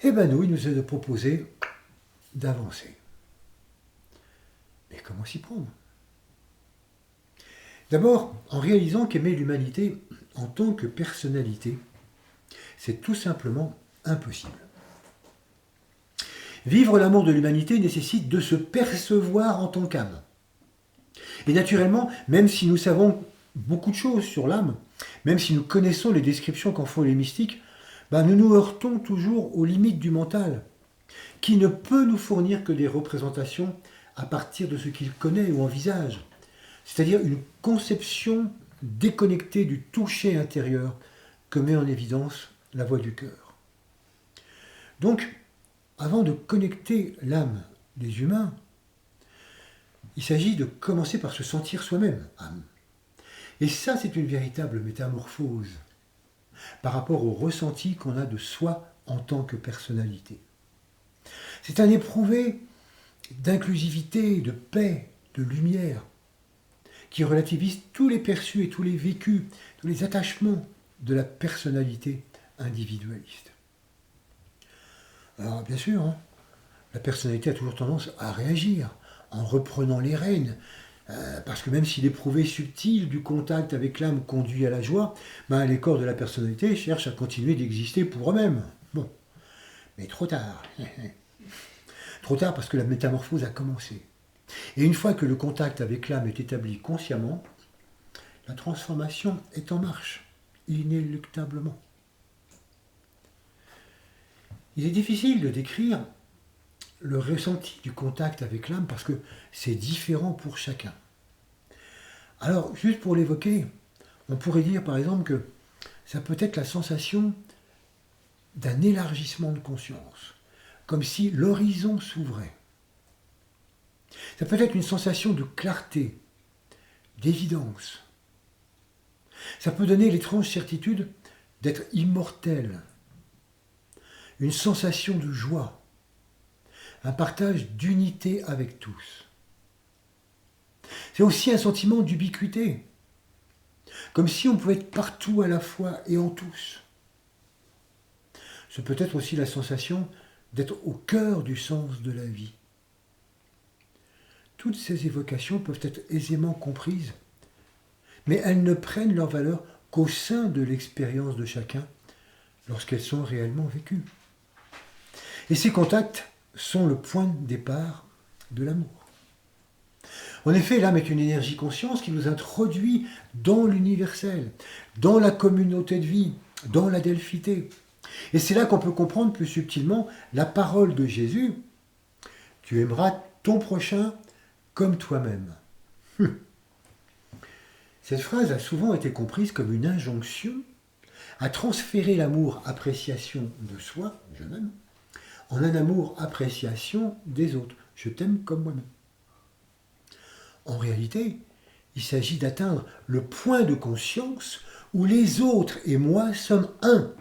il nous est de proposer d'avancer. Mais comment s'y prendre ? D'abord, en réalisant qu'aimer l'humanité en tant que personnalité, c'est tout simplement impossible. Vivre l'amour de l'humanité nécessite de se percevoir en tant qu'âme. Et naturellement, même si nous savons beaucoup de choses sur l'âme, même si nous connaissons les descriptions qu'en font les mystiques, nous nous heurtons toujours aux limites du mental, qui ne peut nous fournir que des représentations à partir de ce qu'il connaît ou envisage, c'est-à-dire une conception déconnectée du toucher intérieur que met en évidence la voix du cœur. Donc, avant de connecter l'âme des humains, il s'agit de commencer par se sentir soi-même âme. Et ça, c'est une véritable métamorphose. par rapport au ressenti qu'on a de soi en tant que personnalité. C'est un éprouvé d'inclusivité, de paix, de lumière, qui relativise tous les perçus et tous les vécus, tous les attachements de la personnalité individualiste. Alors bien sûr, la personnalité a toujours tendance à réagir en reprenant les rênes, parce que même si l'éprouvé subtil du contact avec l'âme conduit à la joie, les corps de la personnalité cherchent à continuer d'exister pour eux-mêmes. Bon, mais trop tard. Trop tard parce que la métamorphose a commencé. Et une fois que le contact avec l'âme est établi consciemment, la transformation est en marche, inéluctablement. Il est difficile de décrire le ressenti du contact avec l'âme parce que c'est différent pour chacun. Alors, juste pour l'évoquer, on pourrait dire par exemple que ça peut être la sensation d'un élargissement de conscience, comme si l'horizon s'ouvrait. Ça peut être une sensation de clarté, d'évidence. Ça peut donner l'étrange certitude d'être immortel, une sensation de joie, un partage d'unité avec tous. C'est aussi un sentiment d'ubiquité, comme si on pouvait être partout à la fois et en tous. C'est peut-être aussi la sensation d'être au cœur du sens de la vie. Toutes ces évocations peuvent être aisément comprises, mais elles ne prennent leur valeur qu'au sein de l'expérience de chacun lorsqu'elles sont réellement vécues. Et ces contacts sont le point de départ de l'amour. En effet, l'âme est une énergie-conscience qui nous introduit dans l'universel, dans la communauté de vie, dans la delphité. Et c'est là qu'on peut comprendre plus subtilement la parole de Jésus. Tu aimeras ton prochain comme toi-même. Cette phrase a souvent été comprise comme une injonction à transférer l'amour appréciation de soi, je m'aime, en un amour appréciation des autres, je t'aime comme moi-même. En réalité, il s'agit d'atteindre le point de conscience où les autres et moi sommes un.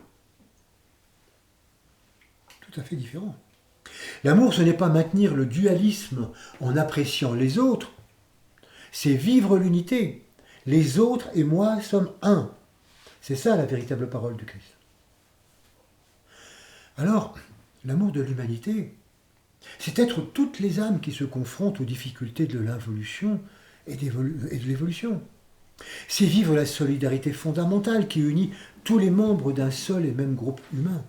Tout à fait différent. L'amour, ce n'est pas maintenir le dualisme en appréciant les autres, c'est vivre l'unité. Les autres et moi sommes un. C'est ça la véritable parole du Christ. Alors, l'amour de l'humanité, c'est être toutes les âmes qui se confrontent aux difficultés de l'involution et de l'évolution. C'est vivre la solidarité fondamentale qui unit tous les membres d'un seul et même groupe humain.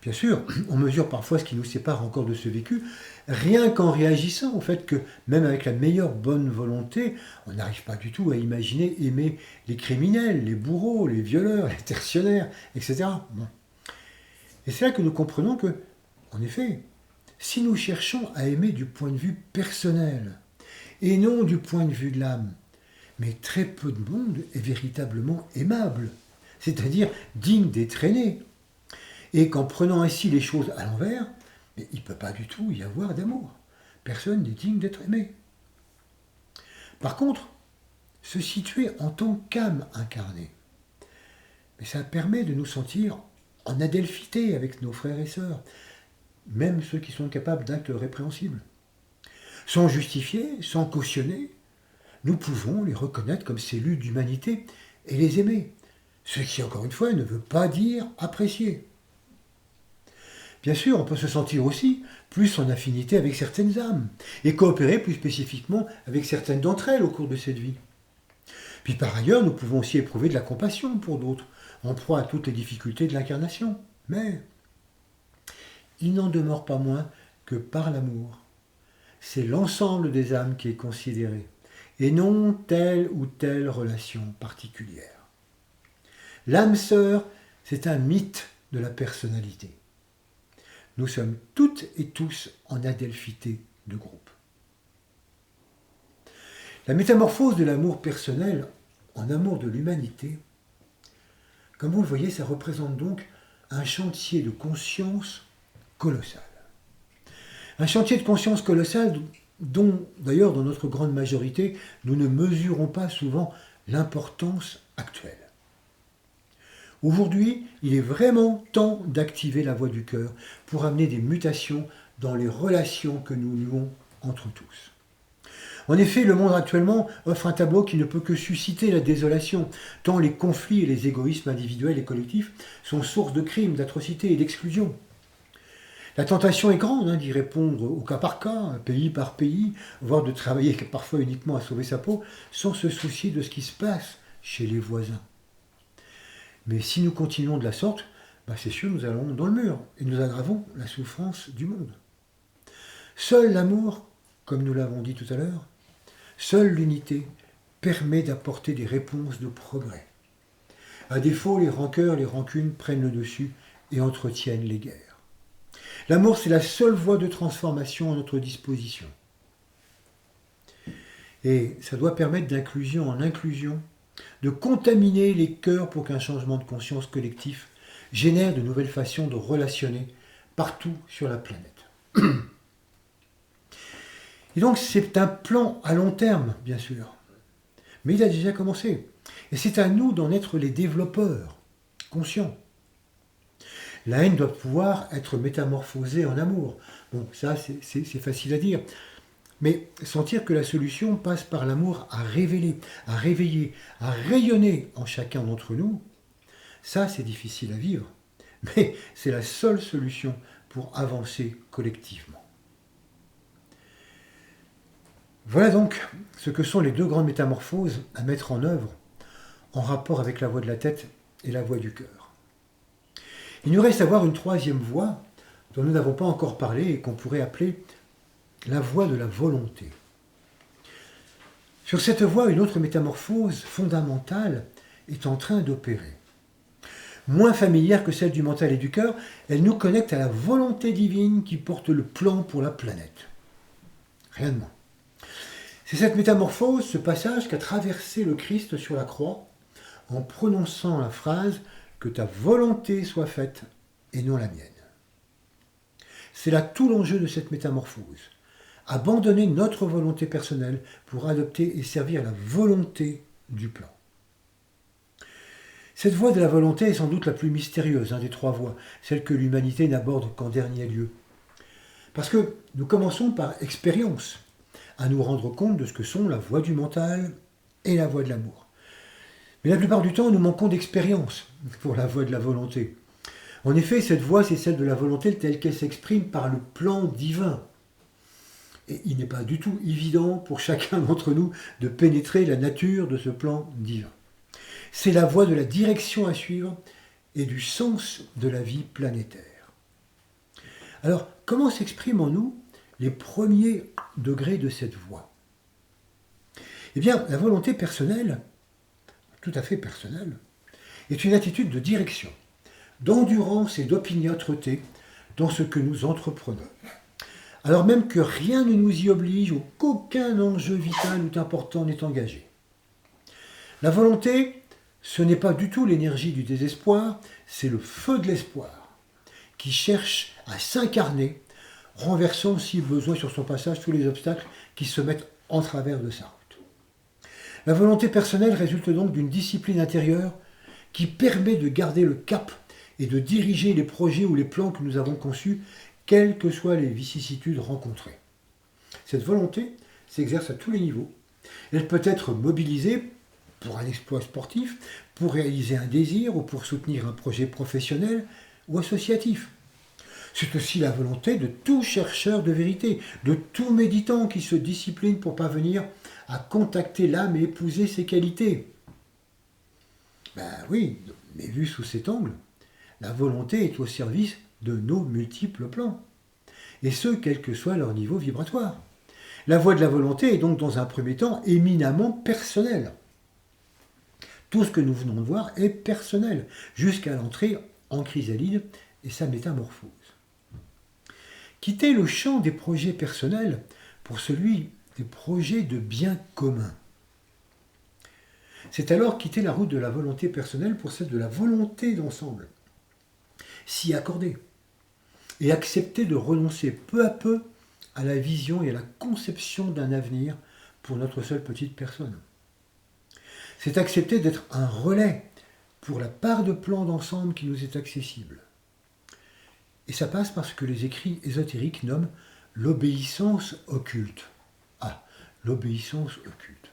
Bien sûr, on mesure parfois ce qui nous sépare encore de ce vécu, rien qu'en réagissant au fait que, même avec la meilleure bonne volonté, on n'arrive pas du tout à imaginer aimer les criminels, les bourreaux, les violeurs, les tertionnaires, etc. Bon. Et c'est là que nous comprenons que, en effet, si nous cherchons à aimer du point de vue personnel, et non du point de vue de l'âme, mais très peu de monde est véritablement aimable, c'est-à-dire digne d'être aimé. Et qu'en prenant ainsi les choses à l'envers, il ne peut pas du tout y avoir d'amour. Personne n'est digne d'être aimé. Par contre, se situer en tant qu'âme incarnée, mais ça permet de nous sentir en adelphité avec nos frères et sœurs, même ceux qui sont capables d'actes répréhensibles. Sans justifier, sans cautionner, nous pouvons les reconnaître comme cellules d'humanité et les aimer. Ce qui, encore une fois, ne veut pas dire apprécier. Bien sûr, on peut se sentir aussi plus en affinité avec certaines âmes et coopérer plus spécifiquement avec certaines d'entre elles au cours de cette vie. Puis par ailleurs, nous pouvons aussi éprouver de la compassion pour d'autres, en proie à toutes les difficultés de l'incarnation. Mais il n'en demeure pas moins que par l'amour, c'est l'ensemble des âmes qui est considéré, et non telle ou telle relation particulière. L'âme sœur, c'est un mythe de la personnalité. Nous sommes toutes et tous en adelphité de groupe. La métamorphose de l'amour personnel en amour de l'humanité, comme vous le voyez, ça représente donc un chantier de conscience colossal. Un chantier de conscience colossal dont, d'ailleurs, dans notre grande majorité, nous ne mesurons pas souvent l'importance actuelle. Aujourd'hui, il est vraiment temps d'activer la voix du cœur pour amener des mutations dans les relations que nous nouons entre tous. En effet, le monde actuellement offre un tableau qui ne peut que susciter la désolation, tant les conflits et les égoïsmes individuels et collectifs sont source de crimes, d'atrocités et d'exclusion. La tentation est grande d'y répondre au cas par cas, pays par pays, voire de travailler parfois uniquement à sauver sa peau, sans se soucier de ce qui se passe chez les voisins. Mais si nous continuons de la sorte, c'est sûr, nous allons dans le mur et nous aggravons la souffrance du monde. Seul l'amour, comme nous l'avons dit tout à l'heure, seule l'unité permet d'apporter des réponses de progrès. À défaut, les rancœurs, les rancunes prennent le dessus et entretiennent les guerres. L'amour, c'est la seule voie de transformation à notre disposition. Et ça doit permettre d'inclusion en inclusion, de contaminer les cœurs pour qu'un changement de conscience collectif génère de nouvelles façons de relationner partout sur la planète. Et donc c'est un plan à long terme, bien sûr. Mais il a déjà commencé. Et c'est à nous d'en être les développeurs, conscients. La haine doit pouvoir être métamorphosée en amour. Bon, ça c'est facile à dire. Mais sentir que la solution passe par l'amour à révéler, à réveiller, à rayonner en chacun d'entre nous, ça c'est difficile à vivre. Mais c'est la seule solution pour avancer collectivement. Voilà donc ce que sont les deux grandes métamorphoses à mettre en œuvre en rapport avec la voix de la tête et la voix du cœur. Il nous reste à voir une troisième voie dont nous n'avons pas encore parlé et qu'on pourrait appeler la voie de la volonté. Sur cette voie, une autre métamorphose fondamentale est en train d'opérer. Moins familière que celle du mental et du cœur, elle nous connecte à la volonté divine qui porte le plan pour la planète. Rien de moins. C'est cette métamorphose, ce passage qu'a traversé le Christ sur la croix en prononçant la phrase « Que ta volonté soit faite et non la mienne ». C'est là tout l'enjeu de cette métamorphose. Abandonner notre volonté personnelle pour adopter et servir la volonté du plan. Cette voie de la volonté est sans doute la plus mystérieuse des trois voies, celle que l'humanité n'aborde qu'en dernier lieu. Parce que nous commençons par expérience, à nous rendre compte de ce que sont la voie du mental et la voie de l'amour. Mais la plupart du temps, nous manquons d'expérience pour la voie de la volonté. En effet, cette voie, c'est celle de la volonté telle qu'elle s'exprime par le plan divin. Et il n'est pas du tout évident pour chacun d'entre nous de pénétrer la nature de ce plan divin. C'est la voie de la direction à suivre et du sens de la vie planétaire. Alors, comment s'expriment en nous les premiers degrés de cette voie? Eh bien, la volonté personnelle, tout à fait personnelle, est une attitude de direction, d'endurance et d'opiniâtreté dans ce que nous entreprenons. Alors même que rien ne nous y oblige ou qu'aucun enjeu vital ou important n'est engagé. La volonté, ce n'est pas du tout l'énergie du désespoir, c'est le feu de l'espoir qui cherche à s'incarner, renversant si besoin sur son passage tous les obstacles qui se mettent en travers de sa route. La volonté personnelle résulte donc d'une discipline intérieure qui permet de garder le cap et de diriger les projets ou les plans que nous avons conçus, quelles que soient les vicissitudes rencontrées. Cette volonté s'exerce à tous les niveaux. Elle peut être mobilisée pour un exploit sportif, pour réaliser un désir ou pour soutenir un projet professionnel ou associatif. C'est aussi la volonté de tout chercheur de vérité, de tout méditant qui se discipline pour parvenir à contacter l'âme et épouser ses qualités. Oui, mais vu sous cet angle, la volonté est au service de nos multiples plans, et ce, quel que soit leur niveau vibratoire. La voie de la volonté est donc dans un premier temps éminemment personnelle. Tout ce que nous venons de voir est personnel, jusqu'à l'entrée en chrysalide et sa métamorphose. Quitter le champ des projets personnels pour celui des projets de bien commun. C'est alors quitter la route de la volonté personnelle pour celle de la volonté d'ensemble. S'y accorder et accepter de renoncer peu à peu à la vision et à la conception d'un avenir pour notre seule petite personne. C'est accepter d'être un relais pour la part de plan d'ensemble qui nous est accessible. Et ça passe par ce que les écrits ésotériques nomment l'obéissance occulte. Ah, l'obéissance occulte.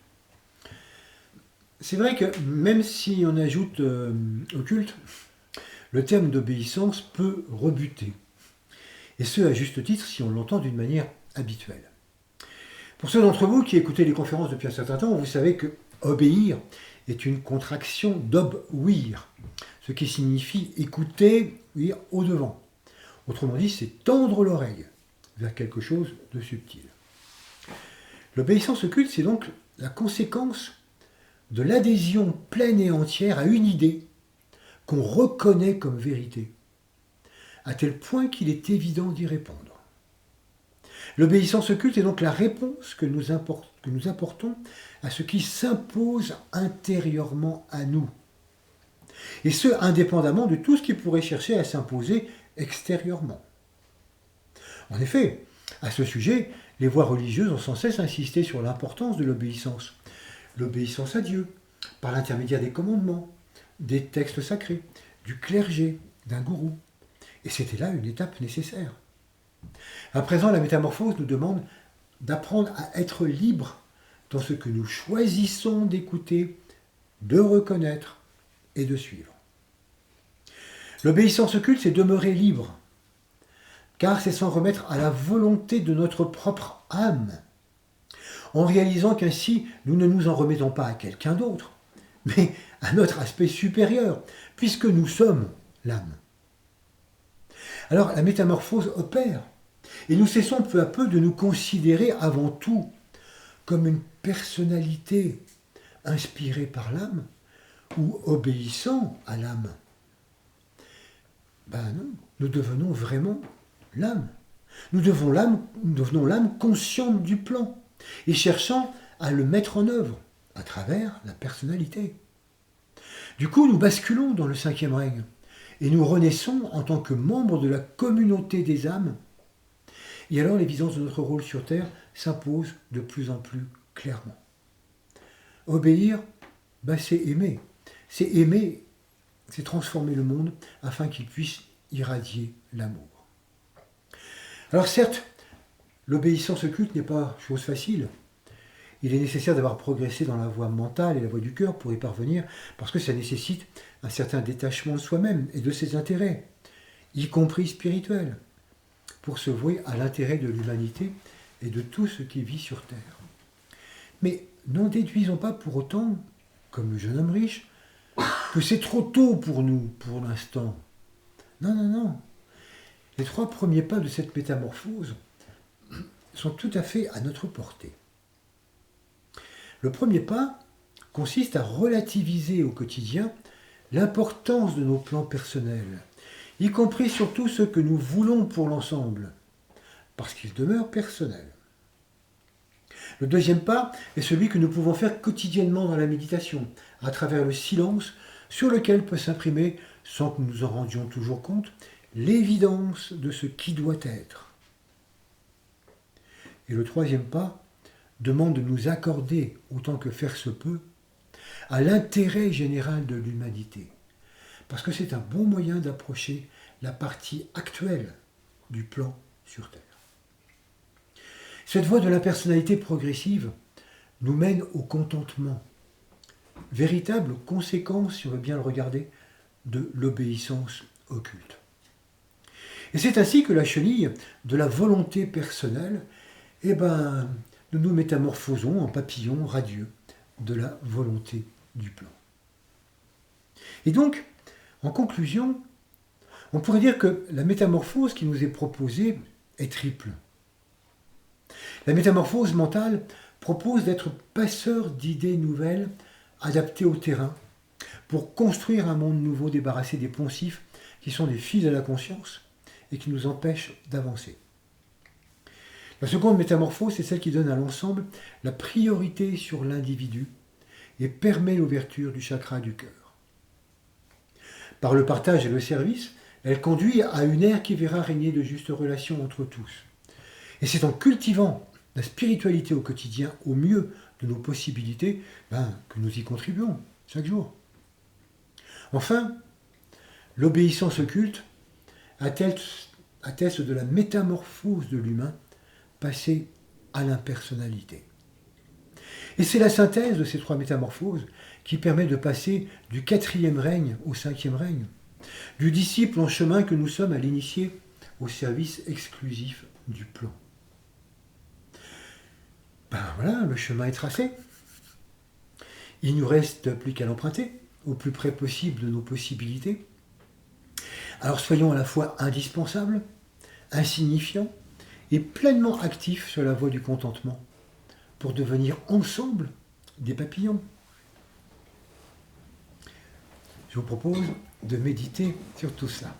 C'est vrai que même si on ajoute occulte, le terme d'obéissance peut rebuter. Et ce, à juste titre, si on l'entend d'une manière habituelle. Pour ceux d'entre vous qui écoutez les conférences depuis un certain temps, vous savez que obéir est une contraction d'obouir, ce qui signifie écouter, ouïr au devant. Autrement dit, c'est tendre l'oreille vers quelque chose de subtil. L'obéissance occulte, c'est donc la conséquence de l'adhésion pleine et entière à une idée qu'on reconnaît comme vérité, à tel point qu'il est évident d'y répondre. L'obéissance occulte est donc la réponse que nous apportons à ce qui s'impose intérieurement à nous, et ce, indépendamment de tout ce qui pourrait chercher à s'imposer extérieurement. En effet, à ce sujet, les voies religieuses ont sans cesse insisté sur l'importance de l'obéissance. L'obéissance à Dieu, par l'intermédiaire des commandements, des textes sacrés, du clergé, d'un gourou. Et c'était là une étape nécessaire. À présent, la métamorphose nous demande d'apprendre à être libre dans ce que nous choisissons d'écouter, de reconnaître et de suivre. L'obéissance occulte, c'est demeurer libre, car c'est s'en remettre à la volonté de notre propre âme, en réalisant qu'ainsi nous ne nous en remettons pas à quelqu'un d'autre, mais à notre aspect supérieur, puisque nous sommes l'âme. Alors la métamorphose opère, et nous cessons peu à peu de nous considérer avant tout comme une personnalité inspirée par l'âme ou obéissant à l'âme. Ben non, nous devenons vraiment l'âme. Nous devenons l'âme consciente du plan et cherchant à le mettre en œuvre à travers la personnalité. Du coup, nous basculons dans le 5e règne et nous renaissons en tant que membres de la communauté des âmes. Et alors l'évidence de notre rôle sur Terre s'impose de plus en plus clairement. Obéir, c'est aimer. C'est aimer, c'est transformer le monde afin qu'il puisse irradier l'amour. Alors certes, l'obéissance occulte n'est pas chose facile. Il est nécessaire d'avoir progressé dans la voie mentale et la voie du cœur pour y parvenir, parce que ça nécessite un certain détachement de soi-même et de ses intérêts, y compris spirituels, pour se vouer à l'intérêt de l'humanité et de tout ce qui vit sur Terre. Mais n'en déduisons pas pour autant, comme le jeune homme riche, que c'est trop tôt pour nous, pour l'instant. Non. Les 3 premiers pas de cette métamorphose sont tout à fait à notre portée. Le premier pas consiste à relativiser au quotidien l'importance de nos plans personnels, y compris surtout ceux que nous voulons pour l'ensemble, parce qu'ils demeurent personnels. Le deuxième pas est celui que nous pouvons faire quotidiennement dans la méditation, à travers le silence sur lequel peut s'imprimer, sans que nous nous en rendions toujours compte, l'évidence de ce qui doit être. Et le troisième pas demande de nous accorder, autant que faire se peut, à l'intérêt général de l'humanité, parce que c'est un bon moyen d'approcher la partie actuelle du plan sur Terre. Cette voie de la personnalité progressive nous mène au contentement, véritable conséquence, si on veut bien le regarder, de l'obéissance occulte. Et c'est ainsi que la chenille de la volonté personnelle, nous nous métamorphosons en papillons radieux de la volonté du plan. Et donc, en conclusion, on pourrait dire que la métamorphose qui nous est proposée est triple. La métamorphose mentale propose d'être passeur d'idées nouvelles adaptées au terrain pour construire un monde nouveau débarrassé des poncifs qui sont des fils à la conscience et qui nous empêchent d'avancer. La seconde métamorphose, c'est celle qui donne à l'ensemble la priorité sur l'individu et permet l'ouverture du chakra du cœur. Par le partage et le service, elle conduit à une ère qui verra régner de justes relations entre tous. Et c'est en cultivant la spiritualité au quotidien, au mieux de nos possibilités, que nous y contribuons chaque jour. Enfin, l'obéissance au culte atteste de la métamorphose de l'humain passé à l'impersonnalité. Et c'est la synthèse de ces trois métamorphoses qui permet de passer du 4e règne au 5e règne, du disciple en chemin que nous sommes à l'initier au service exclusif du plan. Ben voilà, le chemin est tracé. Il ne nous reste plus qu'à l'emprunter au plus près possible de nos possibilités. Alors soyons à la fois indispensables, insignifiants et pleinement actifs sur la voie du contentement pour devenir ensemble des papillons. Je vous propose de méditer sur tout ça.